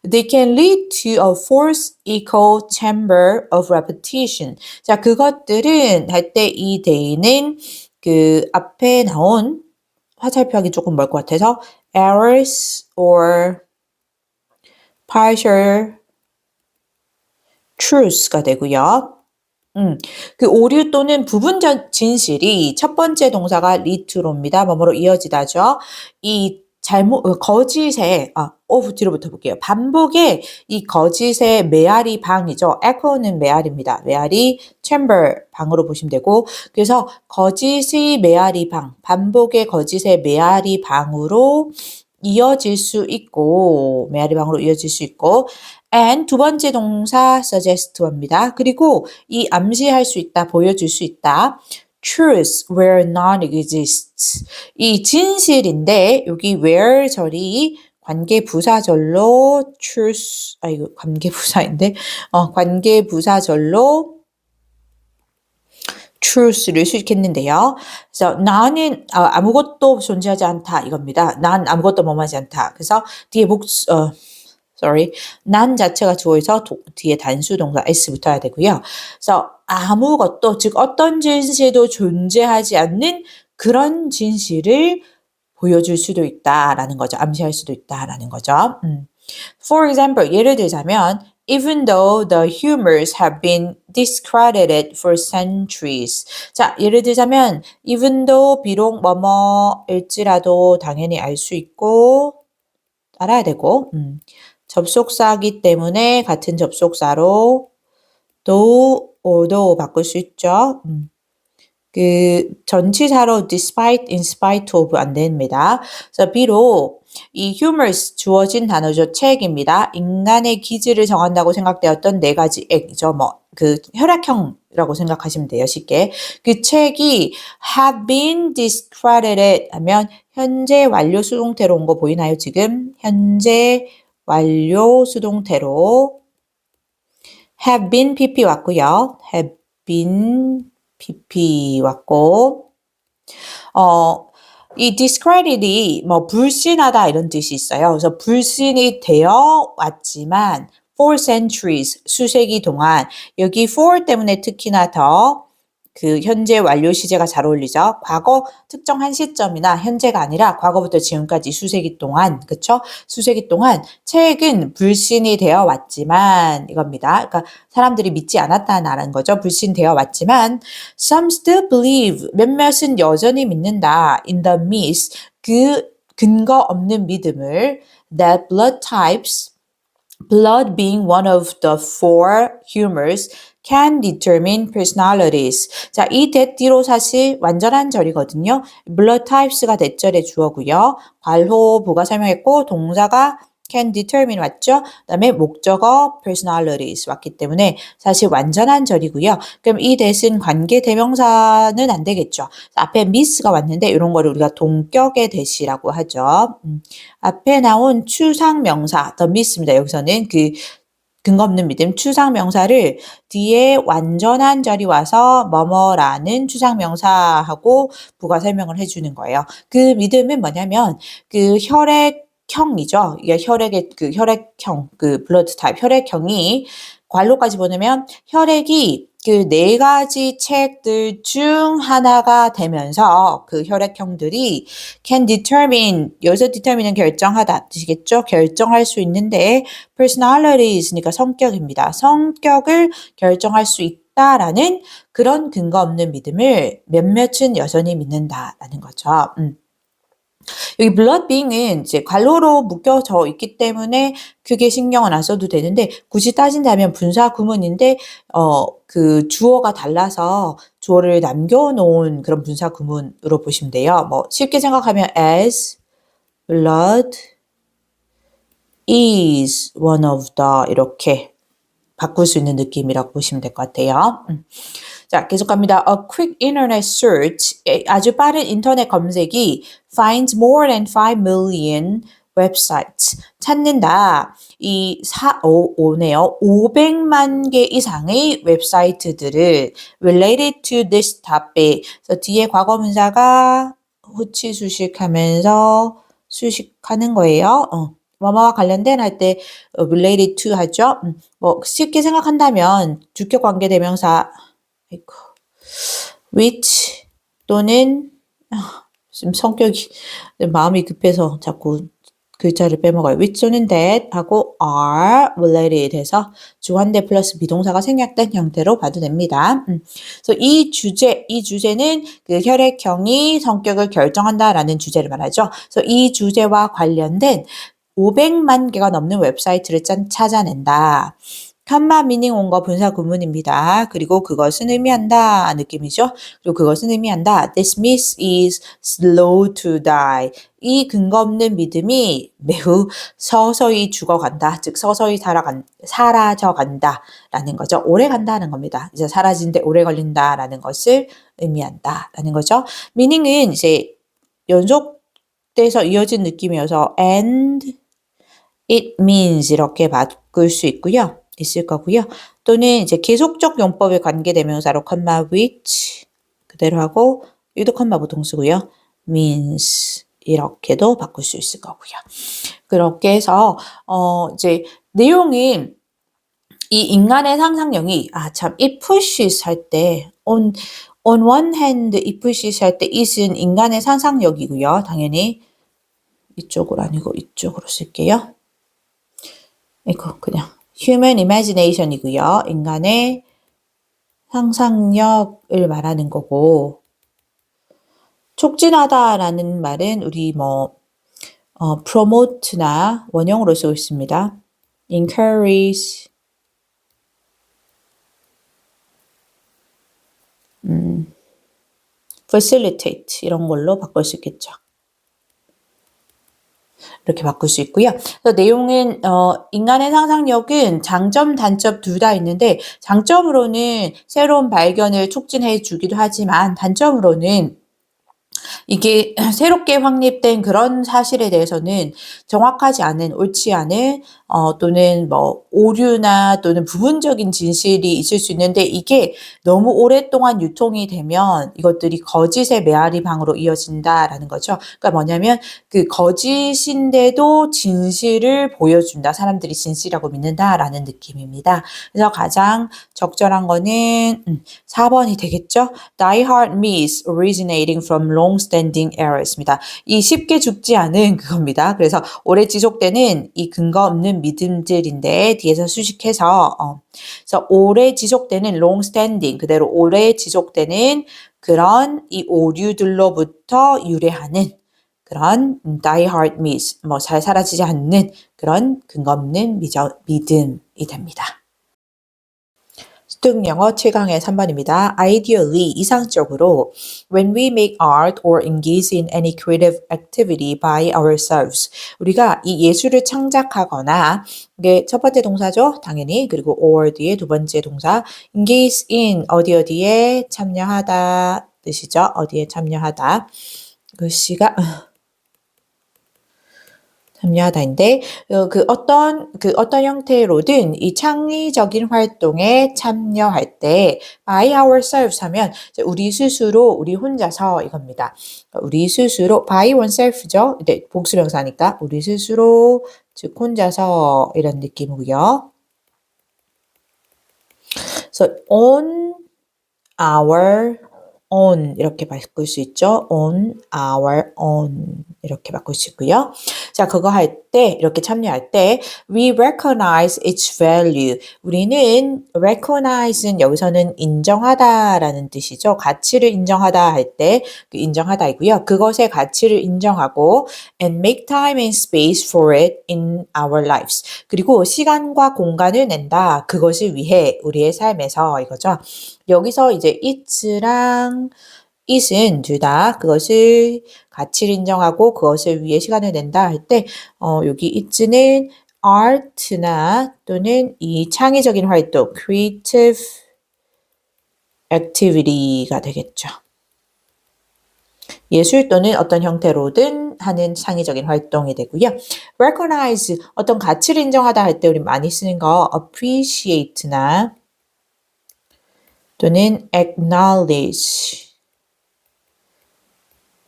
They can lead to a false echo chamber of repetition. 자, 그것들은 할 때 이 they는 그 앞에 나온 화살표하기 조금 멀 것 같아서 errors or partial truths가 되고요. 그 오류 또는 부분적 진실이 첫 번째 동사가 lead to로입니다. 뭐뭐로 이어지다죠. 이 거짓의 뒤로부터 볼게요. 반복의 이 거짓의 메아리 방이죠. echo는 메아리입니다. 메아리 chamber 방으로 보시면 되고 그래서 거짓의 메아리 방, 반복의 거짓의 메아리 방으로 이어질 수 있고 메아리 방으로 이어질 수 있고 and 두 번째 동사 suggest입니다. 그리고 이 암시할 수 있다, 보여줄 수 있다. truth where none exists. 이 진실인데 여기 where 절이 관계부사절로 truth 이거 관계부사인데 관계부사절로 truth를 수식했는데요. 그래서 none은 아무것도 존재하지 않다 이겁니다. none 아무것도 뭐하지 않다. 그래서 뒤에 none 자체가 주어서 뒤에 단수 동사 s 붙어야 되고요. 그래서 아무것도 즉 어떤 진실도 존재하지 않는 그런 진실을 보여줄 수도 있다라는 거죠. 암시할 수도 있다라는 거죠. For example, 예를 들자면 even though the humors have been discredited for centuries. 자, 예를 들자면 even though 비록 뭐뭐일지라도 당연히 알 수 있고 알아야 되고 접속사이기 때문에 같은 접속사로 though, although 바꿀 수 있죠. 그 전치사로 despite, in spite of 안 됩니다. 그래서 비록 이 humorous 주어진 단어죠. 책입니다. 인간의 기질을 정한다고 생각되었던 네 가지 액이죠. 그 혈액형이라고 생각하시면 돼요. 쉽게. 그 책이 have been discredited 하면 현재 완료 수동태로 온 거 보이나요? 지금 현재 완료 수동태로 have been pp 왔고요. have been pp 왔고 이 discredit이 불신하다 이런 뜻이 있어요. 그래서 불신이 되어 왔지만 for centuries 수세기 동안 여기 for 때문에 특히나 더 그 현재 완료 시제가 잘 어울리죠. 과거 특정한 시점이나 현재가 아니라 과거부터 지금까지 수세기 동안 그쵸? 수세기 동안 책은 불신이 되어 왔지만 이겁니다. 그러니까 사람들이 믿지 않았다는 거죠. 불신되어 왔지만 some still believe 몇몇은 여전히 믿는다. in the myth 그 근거 없는 믿음을 that blood types blood being one of the four humors can determine personalities. 자, 이 that 뒤로 사실 완전한 절이거든요. blood types가 대절의 주어고요. 괄호부가 설명했고 동사가 can determine 왔죠? 그다음에 목적어 personalities 왔기 때문에 사실 완전한 절이고요. 그럼 이 that은 관계 대명사는 안 되겠죠. 앞에 miss가 왔는데 이런 거를 우리가 동격의 that이라고 하죠. 앞에 나온 추상명사 the miss입니다. 여기서는 그 근거 없는 믿음 추상명사를 뒤에 완전한 절이 와서 뭐뭐라는 추상명사하고 부가 설명을 해주는 거예요. 그 믿음은 뭐냐면 그 혈액형이죠. 이게 혈액의 그 혈액형, 그 블러드 타입 혈액형이 괄호까지 보내면 혈액이 그 네 가지 책들 중 하나가 되면서 그 혈액형들이 can determine 여기서 determine은 결정하다 뜻이겠죠. 결정할 수 있는데 personalities니까 성격입니다. 성격을 결정할 수 있다라는 그런 근거 없는 믿음을 몇몇은 여전히 믿는다라는 거죠. 여기 blood being은 이제 괄호로 묶여져 있기 때문에 크게 신경은 안 써도 되는데 굳이 따진다면 분사 구문인데 그 주어가 달라서 주어를 남겨놓은 그런 분사 구문으로 보시면 돼요. 뭐 쉽게 생각하면 as blood is one of the 이렇게 바꿀 수 있는 느낌이라고 보시면 될 것 같아요. 자, 계속 갑니다. A quick internet search, 아주 빠른 인터넷 검색이 finds more than 5 million websites. 찾는다. 오네요. 500만 개 이상의 웹사이트들을 related to this topic. 그래서 뒤에 과거분사가 후치 수식하면서 수식하는 거예요. 뭐뭐와 관련된 할 때 related to 하죠. 뭐 쉽게 생각한다면 주격 관계 대명사 which 또는 지금 성격이 마음이 급해서 자꾸 글자를 빼먹어요. which 또는 that 하고 are related 해서 주관대 플러스 비동사가 생략된 형태로 봐도 됩니다. 그래서 이 주제는 그 혈액형이 성격을 결정한다라는 주제를 말하죠. 그래서 이 주제와 관련된 500만 개가 넘는 웹사이트를 찾아낸다. 칸마 미닝 온거 분사 구문입니다. 그리고 그것은 의미한다 느낌이죠. 그리고 그것은 의미한다. This myth is slow to die. 이 근거 없는 믿음이 매우 서서히 죽어간다. 즉 서서히 사라져간다 라는 거죠. 오래 간다는 겁니다. 이제 사라지는데 오래 걸린다라는 것을 의미한다 라는 거죠. 미닝은 이제 연속돼서 이어진 느낌이어서 and it means 이렇게 바꿀 수 있을 거고요. 또는 이제 계속적 용법의 관계대명사로 컴마 which 그대로 하고 여기도 컴마 보통수고요. means 이렇게도 바꿀 수 있을 거고요. 그렇게 해서 이제 내용은 이 인간의 상상력이 it pushes 할 때 on one hand it pushes 할 때 it은 인간의 상상력이고요. 당연히 이쪽으로 아니고 이쪽으로 쓸게요. 이거 그냥 human imagination이고요. 인간의 상상력을 말하는 거고 촉진하다라는 말은 우리 promote나 원형으로 쓰고 있습니다. encourage facilitate 이런 걸로 바꿀 수 있겠죠. 이렇게 바꿀 수 있고요. 그래서 내용은 인간의 상상력은 장점, 단점 둘 다 있는데 장점으로는 새로운 발견을 촉진해 주기도 하지만 단점으로는 이게 새롭게 확립된 그런 사실에 대해서는 정확하지 않은, 옳지 않은 또는 오류나 또는 부분적인 진실이 있을 수 있는데 이게 너무 오랫동안 유통이 되면 이것들이 거짓의 메아리방으로 이어진다라는 거죠. 그러니까 뭐냐면 그 거짓인데도 진실을 보여준다. 사람들이 진실이라고 믿는다라는 느낌입니다. 그래서 가장 적절한 거는 4번이 되겠죠. Die hard myths originating from long-standing errors입니다. 이 쉽게 죽지 않은 그겁니다. 그래서 오래 지속되는 이 근거 없는 믿음들인데 뒤에서 수식해서 그래서 오래 지속되는 long-standing 그대로 오래 지속되는 그런 이 오류들로부터 유래하는 그런 die hard myths 잘 사라지지 않는 그런 근거 없는 믿음이 됩니다. 습득 영어 최강의 3번입니다. Ideally, 이상적으로, when we make art or engage in any creative activity by ourselves, 우리가 이 예술을 창작하거나, 이게 첫 번째 동사죠, 당연히. 그리고 or 뒤에 두 번째 동사, engage in, 어디에 참여하다 뜻이죠. 어디에 참여하다. 글씨가 참여하다인데 그 어떤 형태로든 이 창의적인 활동에 참여할 때 by ourselves 하면 이제 우리 스스로 우리 혼자서 이겁니다. 우리 스스로 by oneself죠. 이제 복수명사니까 우리 스스로 즉 혼자서 이런 느낌이고요. So on our own 이렇게 바꿀 수 있죠. on our own 이렇게 바꿀 수 있고요. 자, 그거 할 때 이렇게 참여할 때 we recognize its value. 우리는 recognize는 여기서는 인정하다라는 뜻이죠. 가치를 인정하다 할 때 인정하다이고요. 그것의 가치를 인정하고 and make time and space for it in our lives. 그리고 시간과 공간을 낸다. 그것을 위해 우리의 삶에서 이거죠. 여기서 이제 it랑 it은 둘 다 그것을 가치를 인정하고 그것을 위해 시간을 낸다 할 때 여기 it는 art나 또는 이 창의적인 활동 creative activity가 되겠죠. 예술 또는 어떤 형태로든 하는 창의적인 활동이 되고요. recognize 어떤 가치를 인정하다 할 때 우리 많이 쓰는 거 appreciate나 또는 acknowledge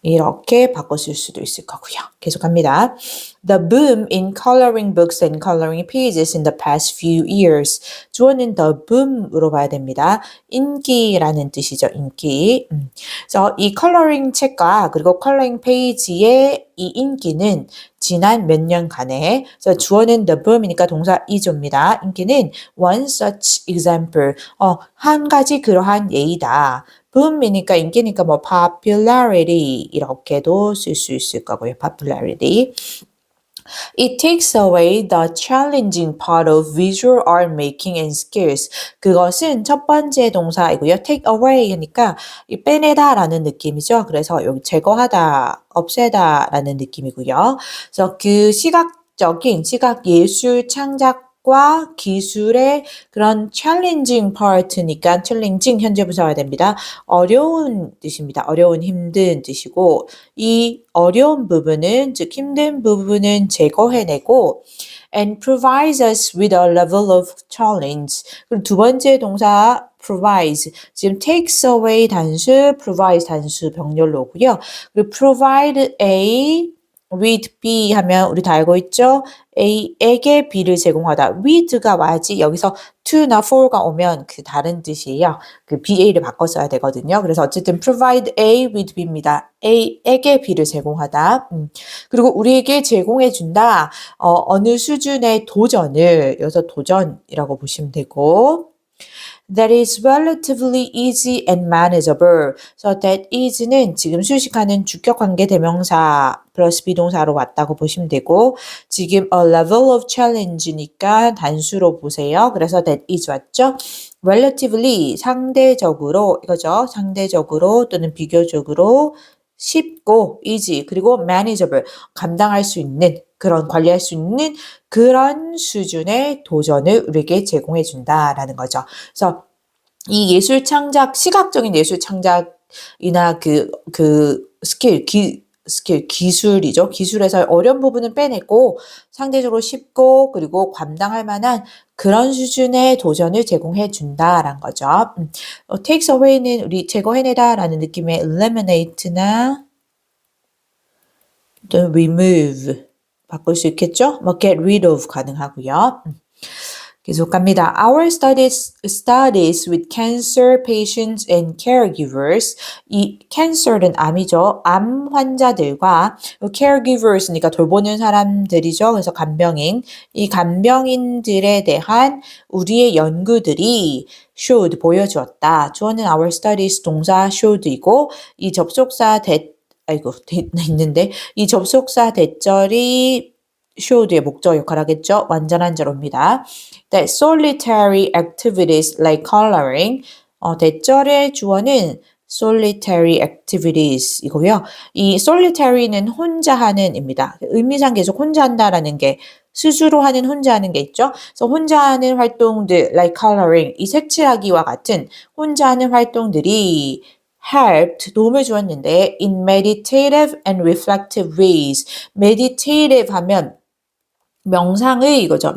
이렇게 바꿨을 수도 있을 거고요. 계속합니다. The boom in coloring books and coloring pages in the past few years. 주어는 the boom으로 봐야 됩니다. 인기라는 뜻이죠. 인기. 그래서 이 컬러링 책과 그리고 컬러링 페이지의 이 인기는 지난 몇 년간에 그래서 주어는 the boom이니까 동사 is입니다. 인기는 one such example. 한 가지 그러한 예이다. boom이니까 인기니까 뭐 popularity 이렇게도 쓸 수 있을 거고요. popularity. It takes away the challenging part of visual art making and skills. 그것은 첫 번째 동사이고요. take away 하니까 빼내다 라는 느낌이죠. 그래서 여기 제거하다, 없애다 라는 느낌이고요. 그래서 그 시각 예술 창작과 기술의 그런 challenging part니까 challenging 현재 분사가 됩니다. 어려운 뜻입니다. 어려운 힘든 뜻이고 이 어려운 부분은 즉 힘든 부분은 제거해내고 and provides us with a level of challenge. 그리고 두 번째 동사 provides 지금 takes away 단수, provides 단수 병렬로 오고요. 그리고 provide A with B 하면 우리 다 알고 있죠? A에게 B를 제공하다. with가 와야지 여기서 to나 for가 오면 그 다른 뜻이에요. 그 BA를 바꿔 써야 되거든요. 그래서 어쨌든 provide A with B입니다. A에게 B를 제공하다. 그리고 우리에게 제공해 준다. 어느 수준의 도전을 여기서 도전이라고 보시면 되고 That is relatively easy and manageable. So that is는 지금 수식하는 주격관계 대명사 플러스 비동사로 왔다고 보시면 되고 지금 a level of challenge니까 단수로 보세요. 그래서 that is 왔죠. relatively 상대적으로 이거죠. 상대적으로 또는 비교적으로 쉽고 easy 그리고 manageable 감당할 수 있는 그런 관리할 수 있는 그런 수준의 도전을 우리에게 제공해 준다라는 거죠. 그래서 이 예술 창작 시각적인 예술 창작이나 그 스킬 기술이죠. 기술에서 어려운 부분은 빼내고 상대적으로 쉽고 그리고 감당할 만한 그런 수준의 도전을 제공해 준다라는 거죠. takes away는 우리 제거해내다라는 느낌의 eliminate나 또 remove 바꿀 수 있겠죠? 뭐 get rid of 가능하고요. 계속 갑니다. Our studies with cancer patients and caregivers. 이 cancer는 암이죠. 암 환자들과 caregivers니까 돌보는 사람들이죠. 그래서 간병인. 이 간병인들에 대한 우리의 연구들이 showed 보여주었다. 주어는 our studies 동사 showed이고 이 접속사 있는데 이 접속사 대절이 should의 목적 역할을 하겠죠. 완전한 절호입니다. That solitary activities like coloring 대절의 주어는 solitary activities 이고요. 이 solitary는 혼자 하는입니다. 의미상 계속 혼자 한다라는 게 스스로 하는 혼자 하는 게 있죠. 그래서 혼자 하는 활동들 like coloring 이 색칠하기와 같은 혼자 하는 활동들이 helped 도움을 주었는데 in meditative and reflective ways. meditative 하면 명상의 이거죠.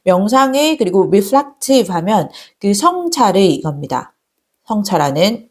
명상의 그리고 reflective 하면 그 성찰의 이겁니다. 성찰하는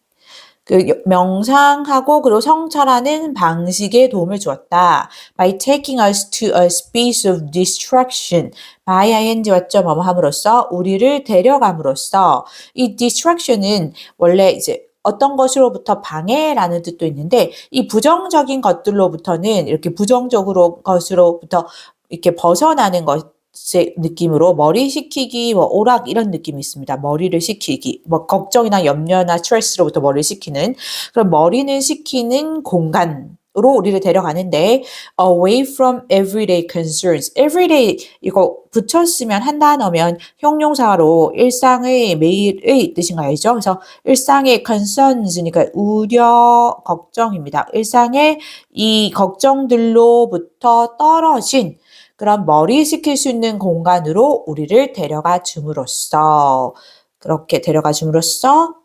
그 명상하고 그리고 성찰하는 방식에 도움을 주었다. By taking us to a space of distraction. by ing 왔죠. 뭐뭐 함으로써 우리를 데려감으로써 이 distraction은 원래 이제 어떤 것으로부터 방해라는 뜻도 있는데 이 부정적인 것들로부터는 이렇게 부정적으로 것으로부터 이렇게 벗어나는 것의 느낌으로 머리 식히기, 뭐 오락 이런 느낌이 있습니다. 머리를 식히기, 뭐 걱정이나 염려나 스트레스로부터 머리를 식히는 그런 머리는 식히는 공간으로 우리를 데려가는데 away from everyday concerns. everyday 이거 붙였으면 한 단어면 형용사로 일상의 매일의 뜻인 거 알죠? 그래서 일상의 concerns니까 우려, 걱정입니다. 일상의 이 걱정들로부터 떨어진 그런 머리 식힐 수 있는 공간으로 우리를 데려가 줌으로써 그렇게 데려가 줌으로써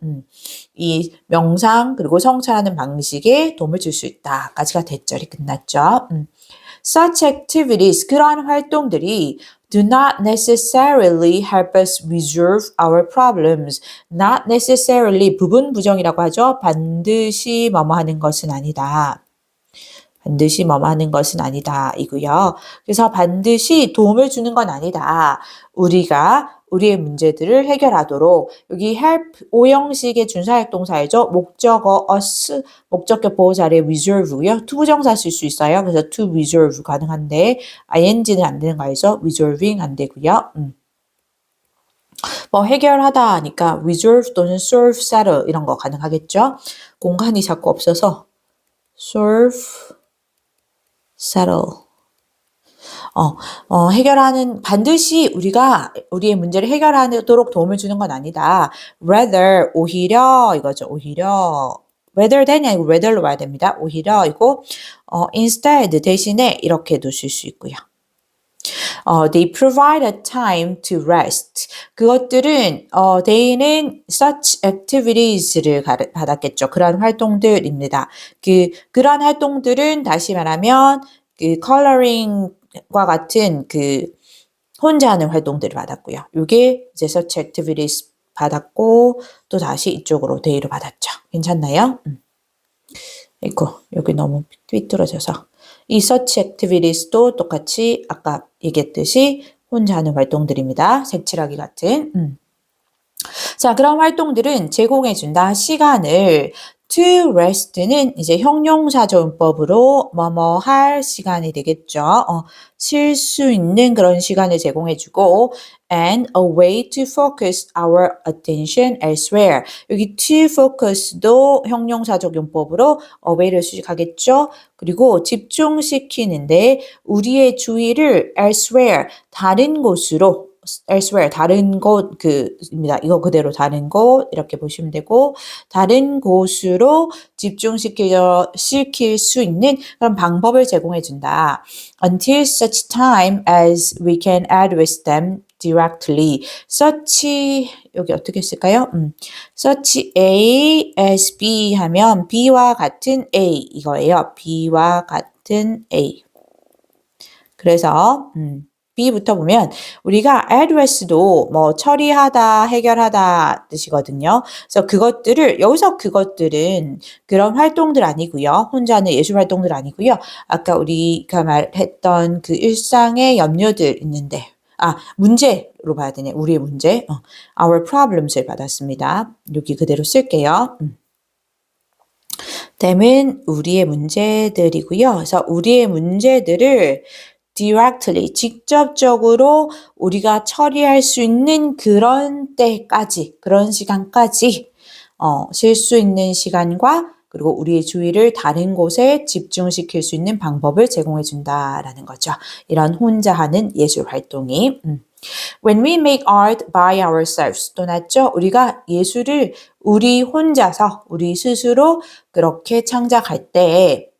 이 명상 그리고 성찰하는 방식에 도움을 줄 수 있다. 까지가 대절이 끝났죠. Such activities, 그러한 활동들이 do not necessarily help us resolve our problems. Not necessarily 부분 부정이라고 하죠. 반드시 뭐뭐 하는 것은 아니다. 반드시 뭐뭐 하는 것은 아니다 이고요. 그래서 반드시 도움을 주는 건 아니다. 우리가 우리의 문제들을 해결하도록 여기 help 오형식의 준사역동사이죠. 목적어 us 목적격 보호자리에 resolve고요. 투부정사 쓸 수 있어요. 그래서 to resolve 가능한데 ing는 안 되는 거 알죠? resolving 안 되고요. 뭐 해결하다 하니까 resolve 또는 solve, settle 이런 거 가능하겠죠. 공간이 자꾸 없어서 solve settle. 해결하는, 반드시 우리가 우리의 문제를 해결하도록 도움을 주는 건 아니다. rather, 오히려, 이거죠. 오히려. rather than이 아니고 rather로 와야 됩니다. 오히려, 이거, instead, 대신에 이렇게 놓으실 수 있고요. They provide a time to rest. 그것들은 they는 such activities를 받았겠죠. 그런 활동들입니다. 그런 활동들은 다시 말하면 그 coloring과 같은 그 혼자 하는 활동들을 받았고요. 이게 이제 such activities 받았고 또 다시 이쪽으로 they를 받았죠. 괜찮나요? 이거 여기 너무 삐뚤어져서 이 such activities도 똑같이 아까 얘기했듯이 혼자 하는 활동들입니다. 색칠하기 같은. 자, 그런 활동들은 제공해준다. 시간을 to rest는 이제 형용사적 문법으로 뭐뭐 할 시간이 되겠죠. 쉴 수 있는 그런 시간을 제공해주고 and a way to focus our attention elsewhere. 여기 to focus도 형용사적 용법으로 away를 수식하겠죠. 그리고 집중시키는데 우리의 주의를 elsewhere, 다른 곳으로 elsewhere, 다른 곳, 입니다. 이거 그대로 다른 곳, 이렇게 보시면 되고, 다른 곳으로 집중시킬 수 있는 그런 방법을 제공해준다. Until such time as we can address them directly. such, 여기 어떻게 쓸까요? such A as B 하면 B와 같은 A, 이거예요. B와 같은 A. 그래서, B부터 보면 우리가 address도 뭐 처리하다, 해결하다 뜻이거든요. 그래서 여기서 그것들은 그런 활동들 아니고요. 혼자 하는 예술 활동들 아니고요. 아까 우리가 말했던 그 일상의 염려들 있는데, 문제로 봐야 되네. 우리의 문제. our problems를 받았습니다. 여기 그대로 쓸게요. 댐은 우리의 문제들이고요. 그래서 우리의 문제들을 directly, 직접적으로 우리가 처리할 수 있는 그런 때까지, 그런 시간까지 쉴 수 있는 시간과 그리고 우리의 주의를 다른 곳에 집중시킬 수 있는 방법을 제공해 준다라는 거죠. 이런 혼자 하는 예술 활동이. When we make art by ourselves, 또 났죠? 우리가 예술을 우리 혼자서, 우리 스스로 그렇게 창작할 때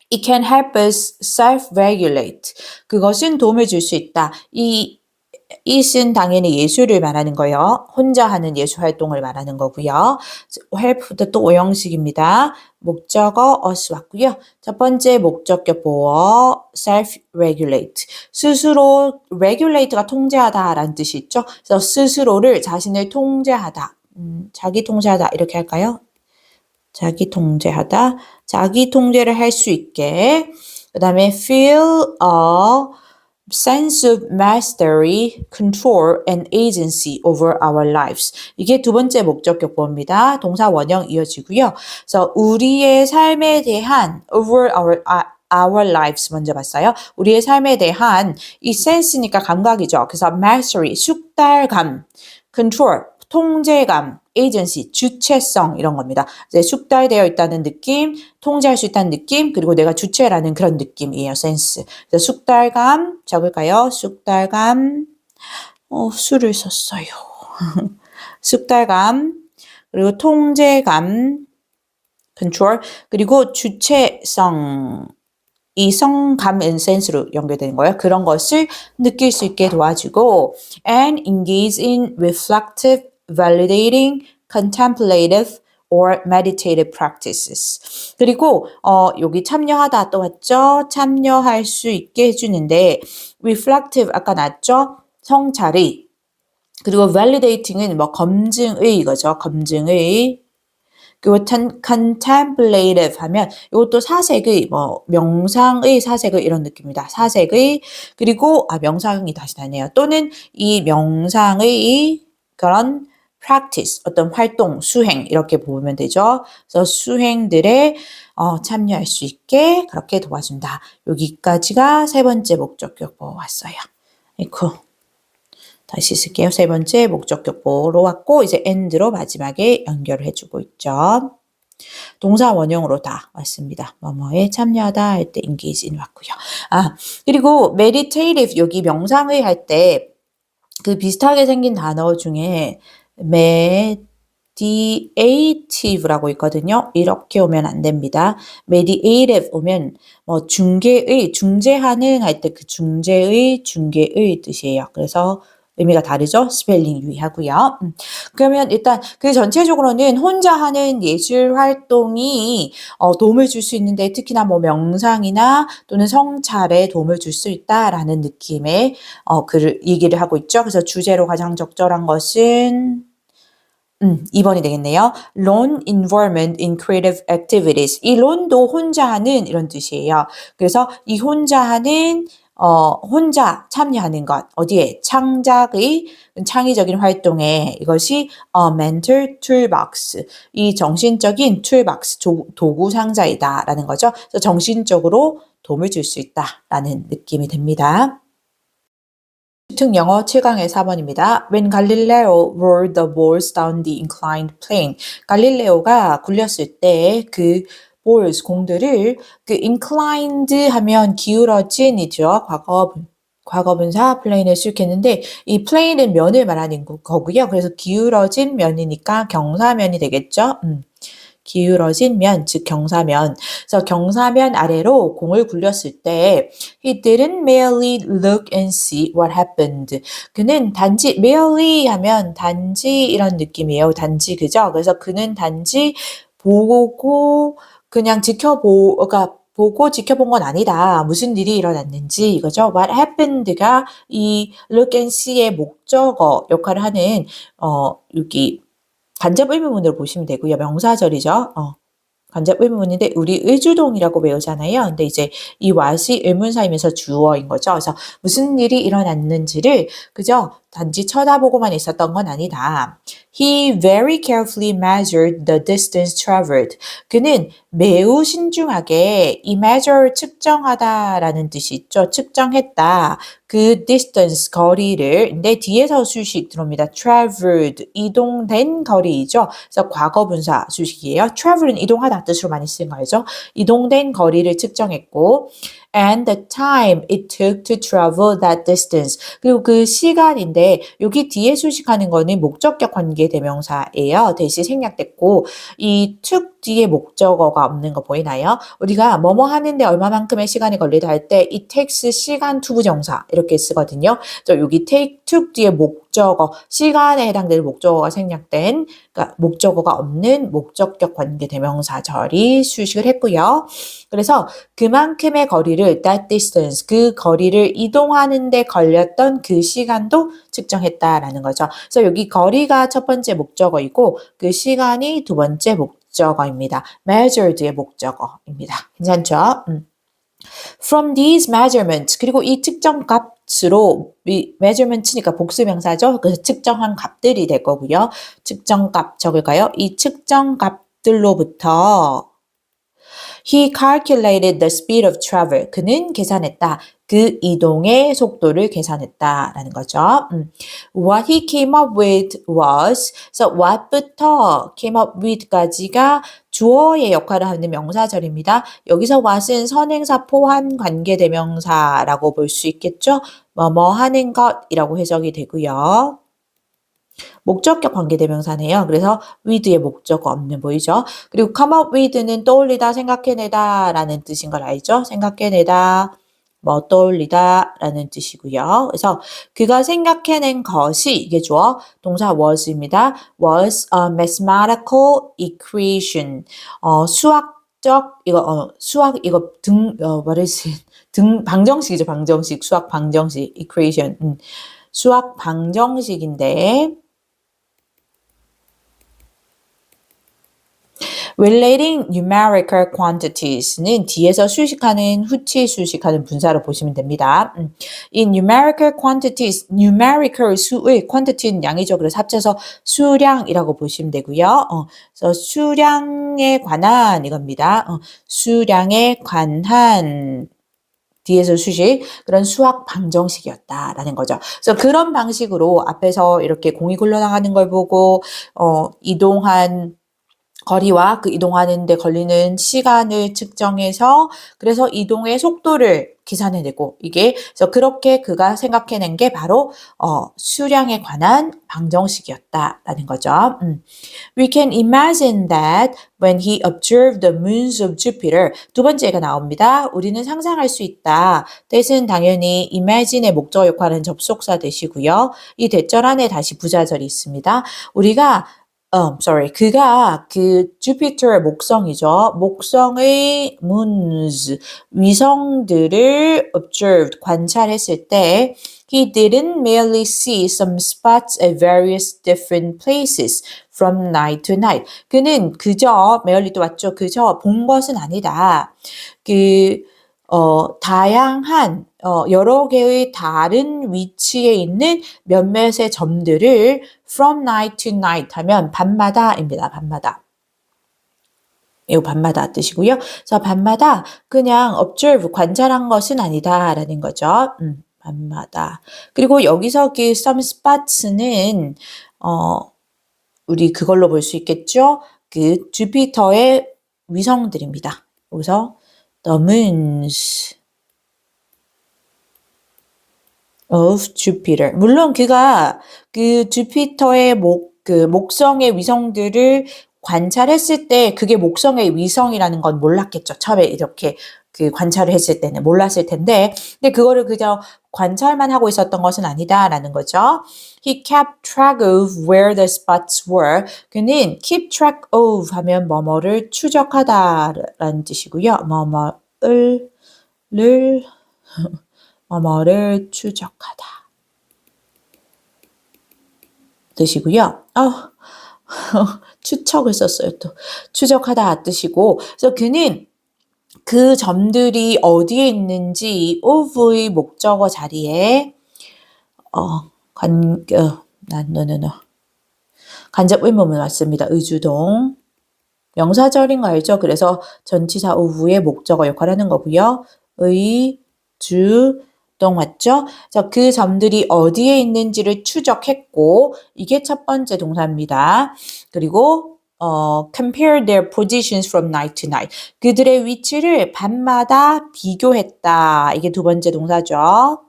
It can help us self-regulate. 그것은 도움을 줄 수 있다. 이 it은 당연히 예술을 말하는 거예요. 혼자 하는 예술 활동을 말하는 거고요. help도 또 오형식입니다. 목적어 us 왔고요. 첫 번째 목적격 보어 self-regulate. 스스로 regulate가 통제하다라는 뜻이 있죠. 그래서 스스로를 자신을 통제하다. 자기 통제하다 이렇게 할까요? 자기 통제하다. 자기 통제를 할 수 있게. 그 다음에 feel a sense of mastery, control, and agency over our lives. 이게 두 번째 목적격 보어입니다. 동사 원형 이어지고요. 그래서 우리의 삶에 대한 over our lives 먼저 봤어요. 우리의 삶에 대한 이 sense니까 감각이죠. 그래서 mastery, 숙달감, control, 통제감, agency, 주체성 이런 겁니다. 이제 숙달되어 있다는 느낌, 통제할 수 있다는 느낌, 그리고 내가 주체라는 그런 느낌이에요. sense. 그래서 숙달감 적을까요? 숙달감. 수를 썼어요. 숙달감, 그리고 통제감, control, 그리고 주체성. 이 성감 and sense로 연결되는 거예요. 그런 것을 느낄 수 있게 도와주고 and engage in reflective, validating, contemplative or meditative practices. 그리고 여기 참여하다 또 왔죠? 참여할 수 있게 해주는데 reflective 아까 났죠? 성찰의 그리고 validating은 뭐 검증의 이거죠. 검증의 그리고 contemplative 하면 이것도 사색의 뭐 명상의 사색의 이런 느낌입니다. 사색의 그리고 명상이 다시 나네요. 또는 이 명상의 그런 practice 어떤 활동 수행 이렇게 보면 되죠. 그래서 수행들에 참여할 수 있게 그렇게 도와준다. 여기까지가 세 번째 목적격 왔어요. 이코 다시 쓸게요. 세 번째 목적격 보로 왔고 이제 end로 마지막에 연결을 해주고 있죠. 동사 원형으로 다 왔습니다. 뭐뭐에 참여하다 할 때 engage in 왔고요. 그리고 meditative 여기 명상의 할 때 그 비슷하게 생긴 단어 중에 meditative라고 있거든요. 이렇게 오면 안 됩니다. meditative 오면 뭐 중재하는 할 때 그 중재의 뜻이에요. 그래서 의미가 다르죠? 스펠링 유의하고요. 그러면 일단 그 전체적으로는 혼자 하는 예술 활동이 도움을 줄 수 있는데 특히나 뭐 명상이나 또는 성찰에 도움을 줄 수 있다라는 느낌의 그 얘기를 하고 있죠. 그래서 주제로 가장 적절한 것은 2번이 되겠네요. Lone involvement in creative activities. 이 lone도 혼자 하는 이런 뜻이에요. 그래서 이 혼자 하는 혼자 참여하는 것, 어디에? 창의적인 활동에 이것이 mental toolbox, 이 정신적인 toolbox, 도구 상자이다라는 거죠. 그래서 정신적으로 도움을 줄 수 있다라는 느낌이 듭니다. 특 영어 7강의 4번입니다. When Galileo rolled the balls down the inclined plane. 갈릴레오가 굴렸을 때 그 balls, 공들을 그 inclined 하면 기울어진이죠. 과거분사 plane을 수식했는데 이 plane은 면을 말하는 거고요. 그래서 기울어진 면이니까 경사면이 되겠죠. 기울어진 면, 즉 경사면. 그래서 경사면 아래로 공을 굴렸을 때 he didn't merely look and see what happened. 그는 단지 merely 하면 단지 이런 느낌이에요. 단지 그죠? 그래서 그는 단지 보고 그냥 그러니까 보고 지켜본 건 아니다. 무슨 일이 일어났는지 이거죠. What happened가 이 look and see의 목적어 역할을 하는 여기 간접 의문문으로 보시면 되고요. 명사절이죠. 간접 의문문인데 우리 의주동이라고 배우잖아요. 근데 이제 이 what이 의문사이면서 주어인 거죠. 그래서 무슨 일이 일어났는지를 그죠? 단지 쳐다보고만 있었던 건 아니다. He very carefully measured the distance traveled. 그는 매우 신중하게 이 measure 측정하다라는 뜻이 있죠. 측정했다. 그 distance 거리를 근데 뒤에서 수식 들어옵니다. traveled 이동된 거리이죠. 그래서 과거분사 수식이에요. travel은 이동하다 뜻으로 많이 쓰는 거 알죠? 이동된 거리를 측정했고 and the time it took to travel that distance. 그리고 그 시간인데 여기 뒤에 수식하는 거는 목적격 관계 대명사예요. 대시 생략됐고 이 took 뒤에 목적어가 없는 거 보이나요? 우리가 뭐뭐 하는데 얼마만큼의 시간이 걸리다 할 때 it takes 시간 투부정사 이렇게 쓰거든요. 여기 take, took 뒤에 목적어, 시간에 해당되는 목적어가 생략된 그러니까 목적어가 없는 목적격 관계 대명사 절이 수식을 했고요. 그래서 그만큼의 거리를 that distance 그 거리를 이동하는 데 걸렸던 그 시간도 측정했다라는 거죠. 그래서 여기 거리가 첫 번째 목적어이고 그 시간이 두 번째 목적어입니다. measured의 목적어입니다. 괜찮죠? From these measurements 그리고 이 측정 값으로 measurement니까 복수명사죠. 그래서 측정한 값들이 될 거고요. 측정 값 적을까요? 이 측정 값들로부터 He calculated the speed of travel. 그는 계산했다. 그 이동의 속도를 계산했다라는 거죠. What he came up with was, so what부터 came up with까지가 주어의 역할을 하는 명사절입니다. 여기서 what은 선행사 포함 관계대명사라고 볼 수 있겠죠. 뭐뭐 하는 것이라고 해석이 되고요. 목적격 관계대명사네요. 그래서 with의 목적어 없는 보이죠? 그리고 come up with는 떠올리다, 생각해내다 라는 뜻인 걸 알죠? 생각해내다, 뭐 떠올리다 라는 뜻이고요. 그래서 그가 생각해낸 것이 이게 주어 동사 was입니다. was a mathematical equation. 수학적 수학 이거 방정식이죠. 방정식. 수학 방정식 equation. 수학 방정식인데 relating numerical quantities는 뒤에서 수식하는 후치 수식하는 분사로 보시면 됩니다. 이 numerical quantities, numerical 수의 quantity는 양이죠. 그래서 합쳐서 수량이라고 보시면 되고요. 그래서 수량에 관한 이겁니다. 수량에 관한 뒤에서 수식 그런 수학 방정식이었다라는 거죠. 그래서 그런 방식으로 앞에서 이렇게 공이 굴러나가는 걸 보고 이동한 거리와 그 이동하는 데 걸리는 시간을 측정해서 그래서 이동의 속도를 계산해내고 이게 그래서 그렇게 그가 생각해낸 게 바로 수량에 관한 방정식이었다라는 거죠. We can imagine that when he observed the moons of Jupiter 두 번째가 나옵니다. 우리는 상상할 수 있다. that은 당연히 imagine의 목적 역할은 접속사 되시고요. 이 대절 안에 다시 부자절이 있습니다. 우리가 그가 그 주피터의 목성이죠. 목성의 moons, 위성들을 observed, 관찰했을 때 he didn't merely see some spots at various different places from night to night. 그는 그저, merely 또 왔죠. 그저 본 것은 아니다. 다양한 여러 개의 다른 위치에 있는 몇몇의 점들을 from night to night 하면 밤마다입니다. 밤마다. 이거 밤마다 뜻이고요. 그래서 밤마다 그냥 observe, 관찰한 것은 아니다라는 거죠. 밤마다. 그리고 여기서 그 some spots는 우리 그걸로 볼 수 있겠죠. 그 주피터의 위성들입니다. 여기서 the moons of Jupiter. 물론 그가 그 주피터의 목성의 위성들을 관찰했을 때 그게 목성의 위성이라는 건 몰랐겠죠. 처음에 이렇게 그 관찰을 했을 때는 몰랐을 텐데 근데 그거를 그저 관찰만 하고 있었던 것은 아니다라는 거죠. He kept track of where the spots were. 그는 keep track of 하면 뭐뭐를 추적하다라는 뜻이고요. 뭐뭐를 추적하다 뜻이고요. 추척을 썼어요. 또 추적하다 뜻이고 그래서 그는 그 점들이 어디에 있는지 of의 목적어 자리에 no. 간접 의문문 왔습니다. 의주동. 명사절인 거 알죠? 그래서 전치사 of의 목적어 역할을 하는 거고요. 동 맞죠? 그래서 그 점들이 어디에 있는지를 추적했고 이게 첫 번째 동사입니다. 그리고 compare their positions from night to night. 그들의 위치를 밤마다 비교했다. 이게 두 번째 동사죠.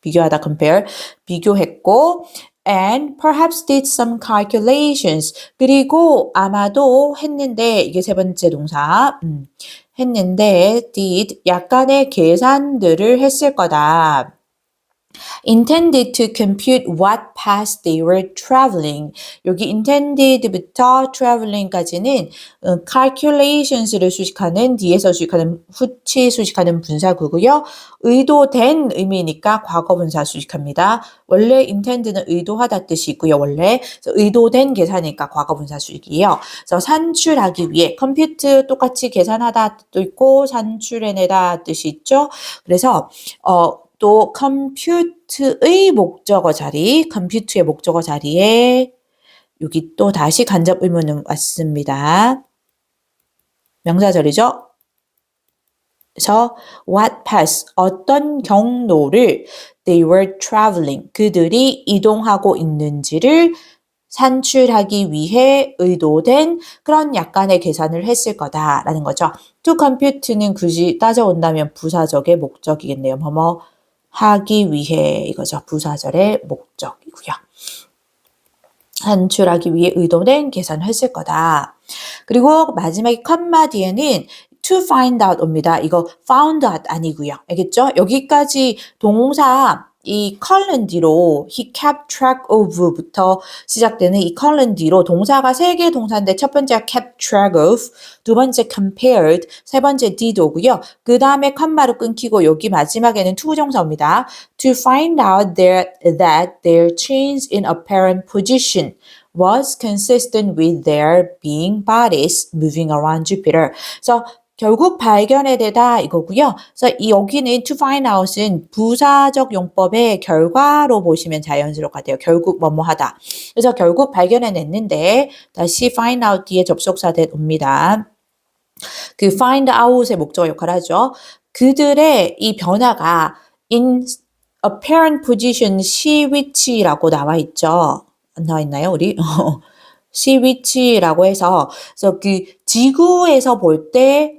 비교하다 compare. 비교했고 and perhaps did some calculations. 그리고 아마도 했는데 이게 세 번째 동사. 했는데 did 약간의 계산들을 했을 거다. intended to compute what path they were traveling. 여기 intended부터 traveling까지는 calculations를 수식하는 뒤에서 수식하는 후치 수식하는 분사구고요. 의도된 의미니까 과거 분사 수식합니다. 원래 intend는 의도하다 뜻이 있고요. 원래 의도된 계산이니까 과거 분사 수식이에요. 그래서 산출하기 위해 compute 똑같이 계산하다 뜻도 있고 산출해내다 뜻이 있죠. 그래서 또 compute의 목적어 자리, compute의 목적어 자리에 여기 또 다시 간접 의문은 왔습니다. 명사절이죠. 그래서 what path, 어떤 경로를 they were traveling, 그들이 이동하고 있는지를 산출하기 위해 의도된 그런 약간의 계산을 했을 거다라는 거죠. to compute는 굳이 따져온다면 부사적의 목적이겠네요. 뭐뭐 하기 위해 이거죠. 부사절의 목적이고요. 산출하기 위해 의도된 계산을 했을 거다. 그리고 마지막에 컴마 뒤에는 to find out 옵니다. 이거 found out 아니고요. 알겠죠? 여기까지 동사 이 colon 뒤로 he kept track of부터 시작되는 이 colon 뒤로 동사가 세 개의 동사인데 첫 번째가 kept track of, 두 번째 compared, 세 번째 did 오고요. 그 다음에 컴마로 끊기고 여기 마지막에는 to 정사입니다. To find out that their change in apparent position was consistent with their being bodies moving around Jupiter. 그래서 결국 발견에 대다 이거고요. 그래서 여기는 to find out은 부사적 용법의 결과로 보시면 자연스러울 것 같아요. 결국 뭐뭐 하다. 그래서 결국 발견해냈는데 다시 find out 뒤에 접속사 that 옵니다. 그 find out의 목적어 역할을 하죠. 그들의 이 변화가 in apparent position see which라고 나와 있죠. 안 나와 있나요, 우리? see which라고 해서 그래서 그 지구에서 볼 때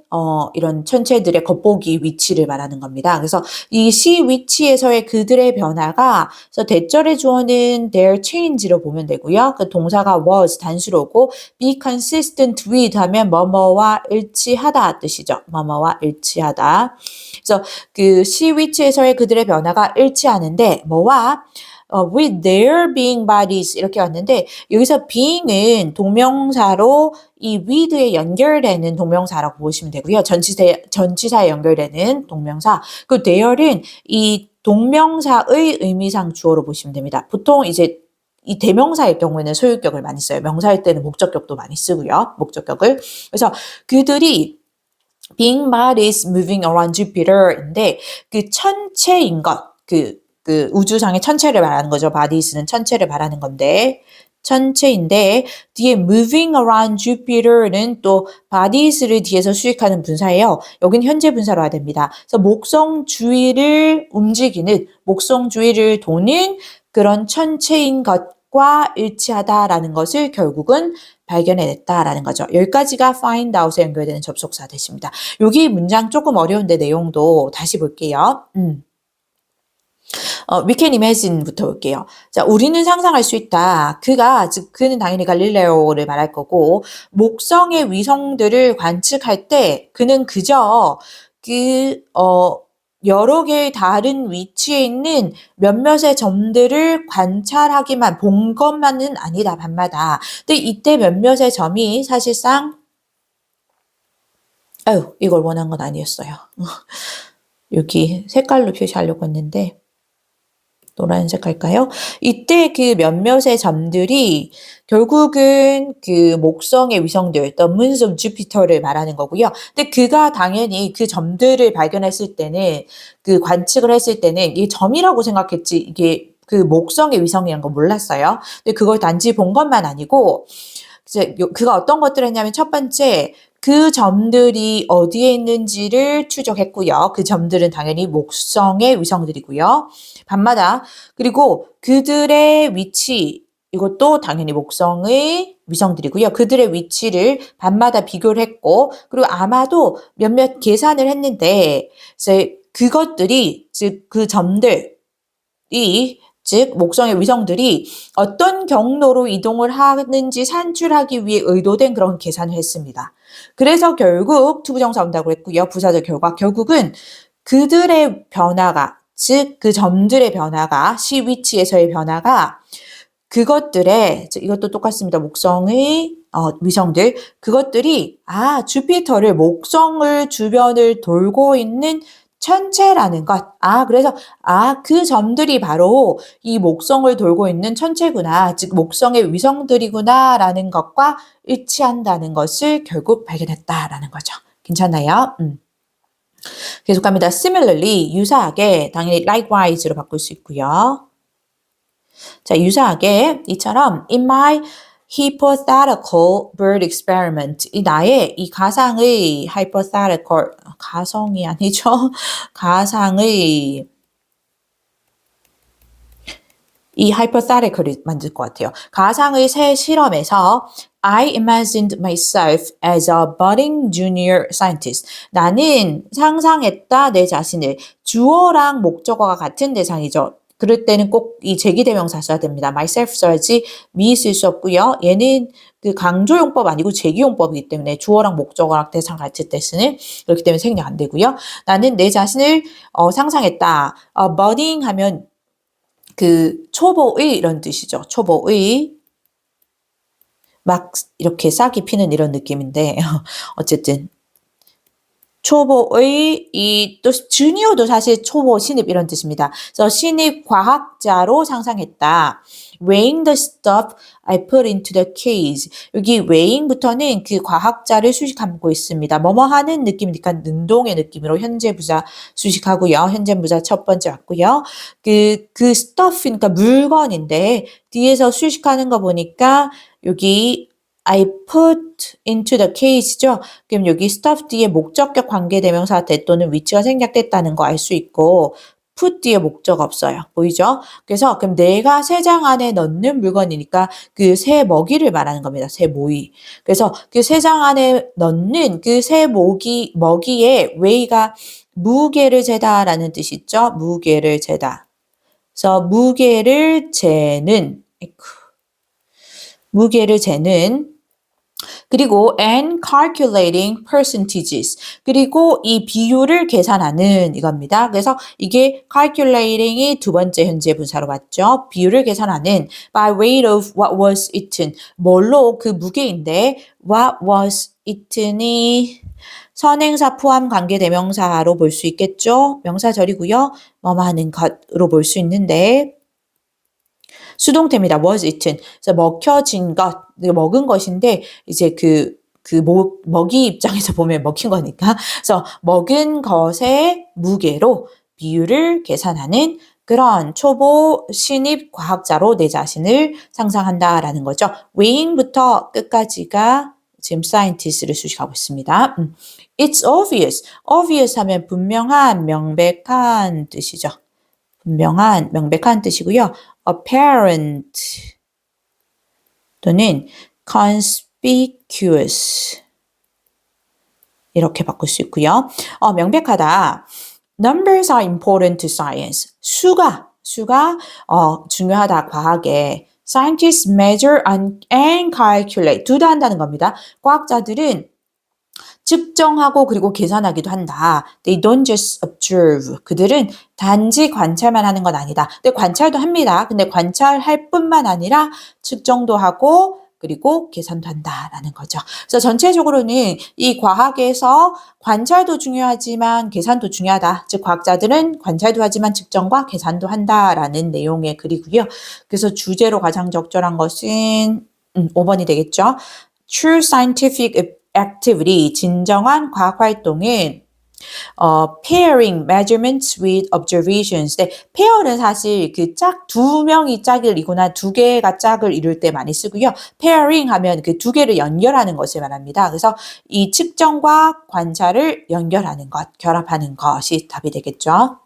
이런 천체들의 겉보기 위치를 말하는 겁니다. 그래서 이 see which에서의 그들의 변화가 그래서 대절의 주어는 their change로 보면 되고요. 그 동사가 was 단수로고 be consistent with 하면 뭐뭐와 일치하다 뜻이죠. 뭐뭐와 일치하다. 그래서 그 see which에서의 그들의 변화가 일치하는데 뭐와 with their being bodies 이렇게 왔는데 여기서 being은 동명사로 이 with에 연결되는 동명사라고 보시면 되고요. 전치사에 연결되는 동명사. 그 there은 이 동명사의 의미상 주어로 보시면 됩니다. 보통 이제 이 대명사일 경우에는 소유격을 많이 써요. 명사일 때는 목적격도 많이 쓰고요. 목적격을. 그래서 그들이 being bodies moving around Jupiter인데 그 천체인 것, 그 우주상의 천체를 말하는 거죠. bodies는 천체를 말하는 건데 천체인데 뒤에 moving around Jupiter는 또 bodies를 뒤에서 수식하는 분사예요. 여긴 현재 분사로 해야 됩니다. 그래서 목성 주위를 움직이는 목성 주위를 도는 그런 천체인 것과 일치하다라는 것을 결국은 발견해냈다라는 거죠. 여기까지가 find out에 연결되는 접속사 되십니다. 여기 문장 조금 어려운데 내용도 다시 볼게요. We can imagine부터 볼게요. 자, 우리는 상상할 수 있다. 그는 당연히 갈릴레오를 말할 거고, 목성의 위성들을 관측할 때 그는 그저 여러 개의 다른 위치에 있는 몇몇의 점들을 관찰하기만 본 것만은 아니다, 밤마다. 근데 이때 몇몇의 점이 사실상, 이걸 원한 건 아니었어요. 여기 색깔로 표시하려고 했는데, 노란색 할까요? 이때 그 몇몇의 점들이 결국은 그 목성의 위성들, the moons of Jupiter를 말하는 거고요. 근데 그가 당연히 그 점들을 발견했을 때는, 그 관측을 했을 때는 이게 점이라고 생각했지, 이게 그 목성의 위성이라는 거 몰랐어요. 근데 그걸 단지 본 것만 아니고 이제 그가 어떤 것들을 했냐면 첫 번째 그 점들이 어디에 있는지를 추적했고요. 그 점들은 당연히 목성의 위성들이고요. 밤마다 그리고 그들의 위치 이것도 당연히 목성의 위성들이고요. 그들의 위치를 밤마다 비교를 했고 그리고 아마도 몇몇 계산을 했는데 이제 그것들이 즉 그 점들이 즉 목성의 위성들이 어떤 경로로 이동을 하는지 산출하기 위해 의도된 그런 계산을 했습니다. 그래서 결국 투부정사 온다고 했고요. 부사절 결과 결국은 그들의 변화가 즉 그 점들의 변화가 시 위치에서의 변화가 그것들의 이것도 똑같습니다. 목성의 위성들 그것들이 주피터를 목성을 주변을 돌고 있는 천체라는 것. 그래서 그 점들이 바로 이 목성을 돌고 있는 천체구나. 즉 목성의 위성들이구나라는 것과 일치한다는 것을 결국 발견했다라는 거죠. 괜찮나요? 계속합니다. Similarly, 유사하게 당연히 likewise로 바꿀 수 있고요. 자, 유사하게 이처럼 in my hypothetical bird experiment 이 나의 이 가상의 hypothetical 가성이 아니죠. 가상의 이 hypothetical이 만들 것 같아요. 가상의 새 실험에서 I imagined myself as a budding junior scientist. 나는 상상했다 내 자신을 주어랑 목적어가 같은 대상이죠. 그럴 때는 꼭 이 제기대명사 써야 됩니다. myself 써야지 me 쓸 수 없고요. 얘는 그 강조용법 아니고 제기용법이기 때문에 주어랑 목적어랑 대상 같을 때 쓰는 그렇기 때문에 생략 안 되고요. 나는 내 자신을 상상했다. budding 하면 그 초보의 이런 뜻이죠. 초보의 막 이렇게 싹이 피는 이런 느낌인데 어쨌든 초보의 또 주니어도 사실 초보 신입 이런 뜻입니다. 그래서 신입 과학자로 상상했다. Weighing the stuff I put into the case. 여기 weighing부터는 그 과학자를 수식하고 있습니다. 뭐뭐 하는 느낌이니까 능동의 느낌으로 현재 부사 수식하고요. 현재 부사 첫 번째 왔고요. 그 stuff니까 물건인데 뒤에서 수식하는 거 보니까 여기 I put into the case죠. 그럼 여기 stuff 뒤에 목적격 관계대명사 대 또는 위치가 생략됐다는 거 알 수 있고 put 뒤에 목적 없어요. 보이죠? 그래서 그럼 내가 새 장 안에 넣는 물건이니까 그 새 먹이를 말하는 겁니다. 새 모이. 그래서 그 새 장 안에 넣는 그 새 먹이의 weigh가 무게를 재다라는 뜻이 있죠. 무게를 재다. 그래서 무게를 재는 그리고 and calculating percentages 그리고 이 비율을 계산하는 이겁니다. 그래서 이게 calculating이 두 번째 현재 분사로 맞죠. 비율을 계산하는 by weight of what was eaten 뭘로 그 무게인데 what was eaten이 선행사 포함 관계대명사로 볼 수 있겠죠. 명사절이고요. 뭐뭐 하는 것으로 볼 수 있는데 수동태입니다. was eaten. 그래서 먹혀진 것, 먹은 것인데 이제 먹이 입장에서 보면 먹힌 거니까. 그래서 먹은 것의 무게로 비율을 계산하는 그런 초보 신입 과학자로 내 자신을 상상한다라는 거죠. weighing부터 끝까지가 지금 scientist를 수식하고 있습니다. It's obvious. obvious 하면 분명한, 명백한 뜻이죠. 분명한, 명백한 뜻이고요. apparent 또는 conspicuous 이렇게 바꿀 수 있고요. 명백하다. Numbers are important to science. 수가 중요하다 과학에. Scientists measure and calculate. 둘 다 한다는 겁니다. 과학자들은 측정하고 그리고 계산하기도 한다. They don't just observe. 그들은 단지 관찰만 하는 건 아니다. 근데 관찰도 합니다. 근데 관찰할 뿐만 아니라 측정도 하고 그리고 계산도 한다라는 거죠. 그래서 전체적으로는 이 과학에서 관찰도 중요하지만 계산도 중요하다. 즉 과학자들은 관찰도 하지만 측정과 계산도 한다라는 내용의 글이고요. 그래서 주제로 가장 적절한 것은 5번이 되겠죠. True scientific activity, 진정한 과학활동은 pairing measurements with observations. 네, pair는 사실 그 두 명이 짝을 이루거나 두 개가 짝을 이룰 때 많이 쓰고요. pairing 하면 그 두 개를 연결하는 것을 말합니다. 그래서 이 측정과 관찰을 연결하는 것, 결합하는 것이 답이 되겠죠.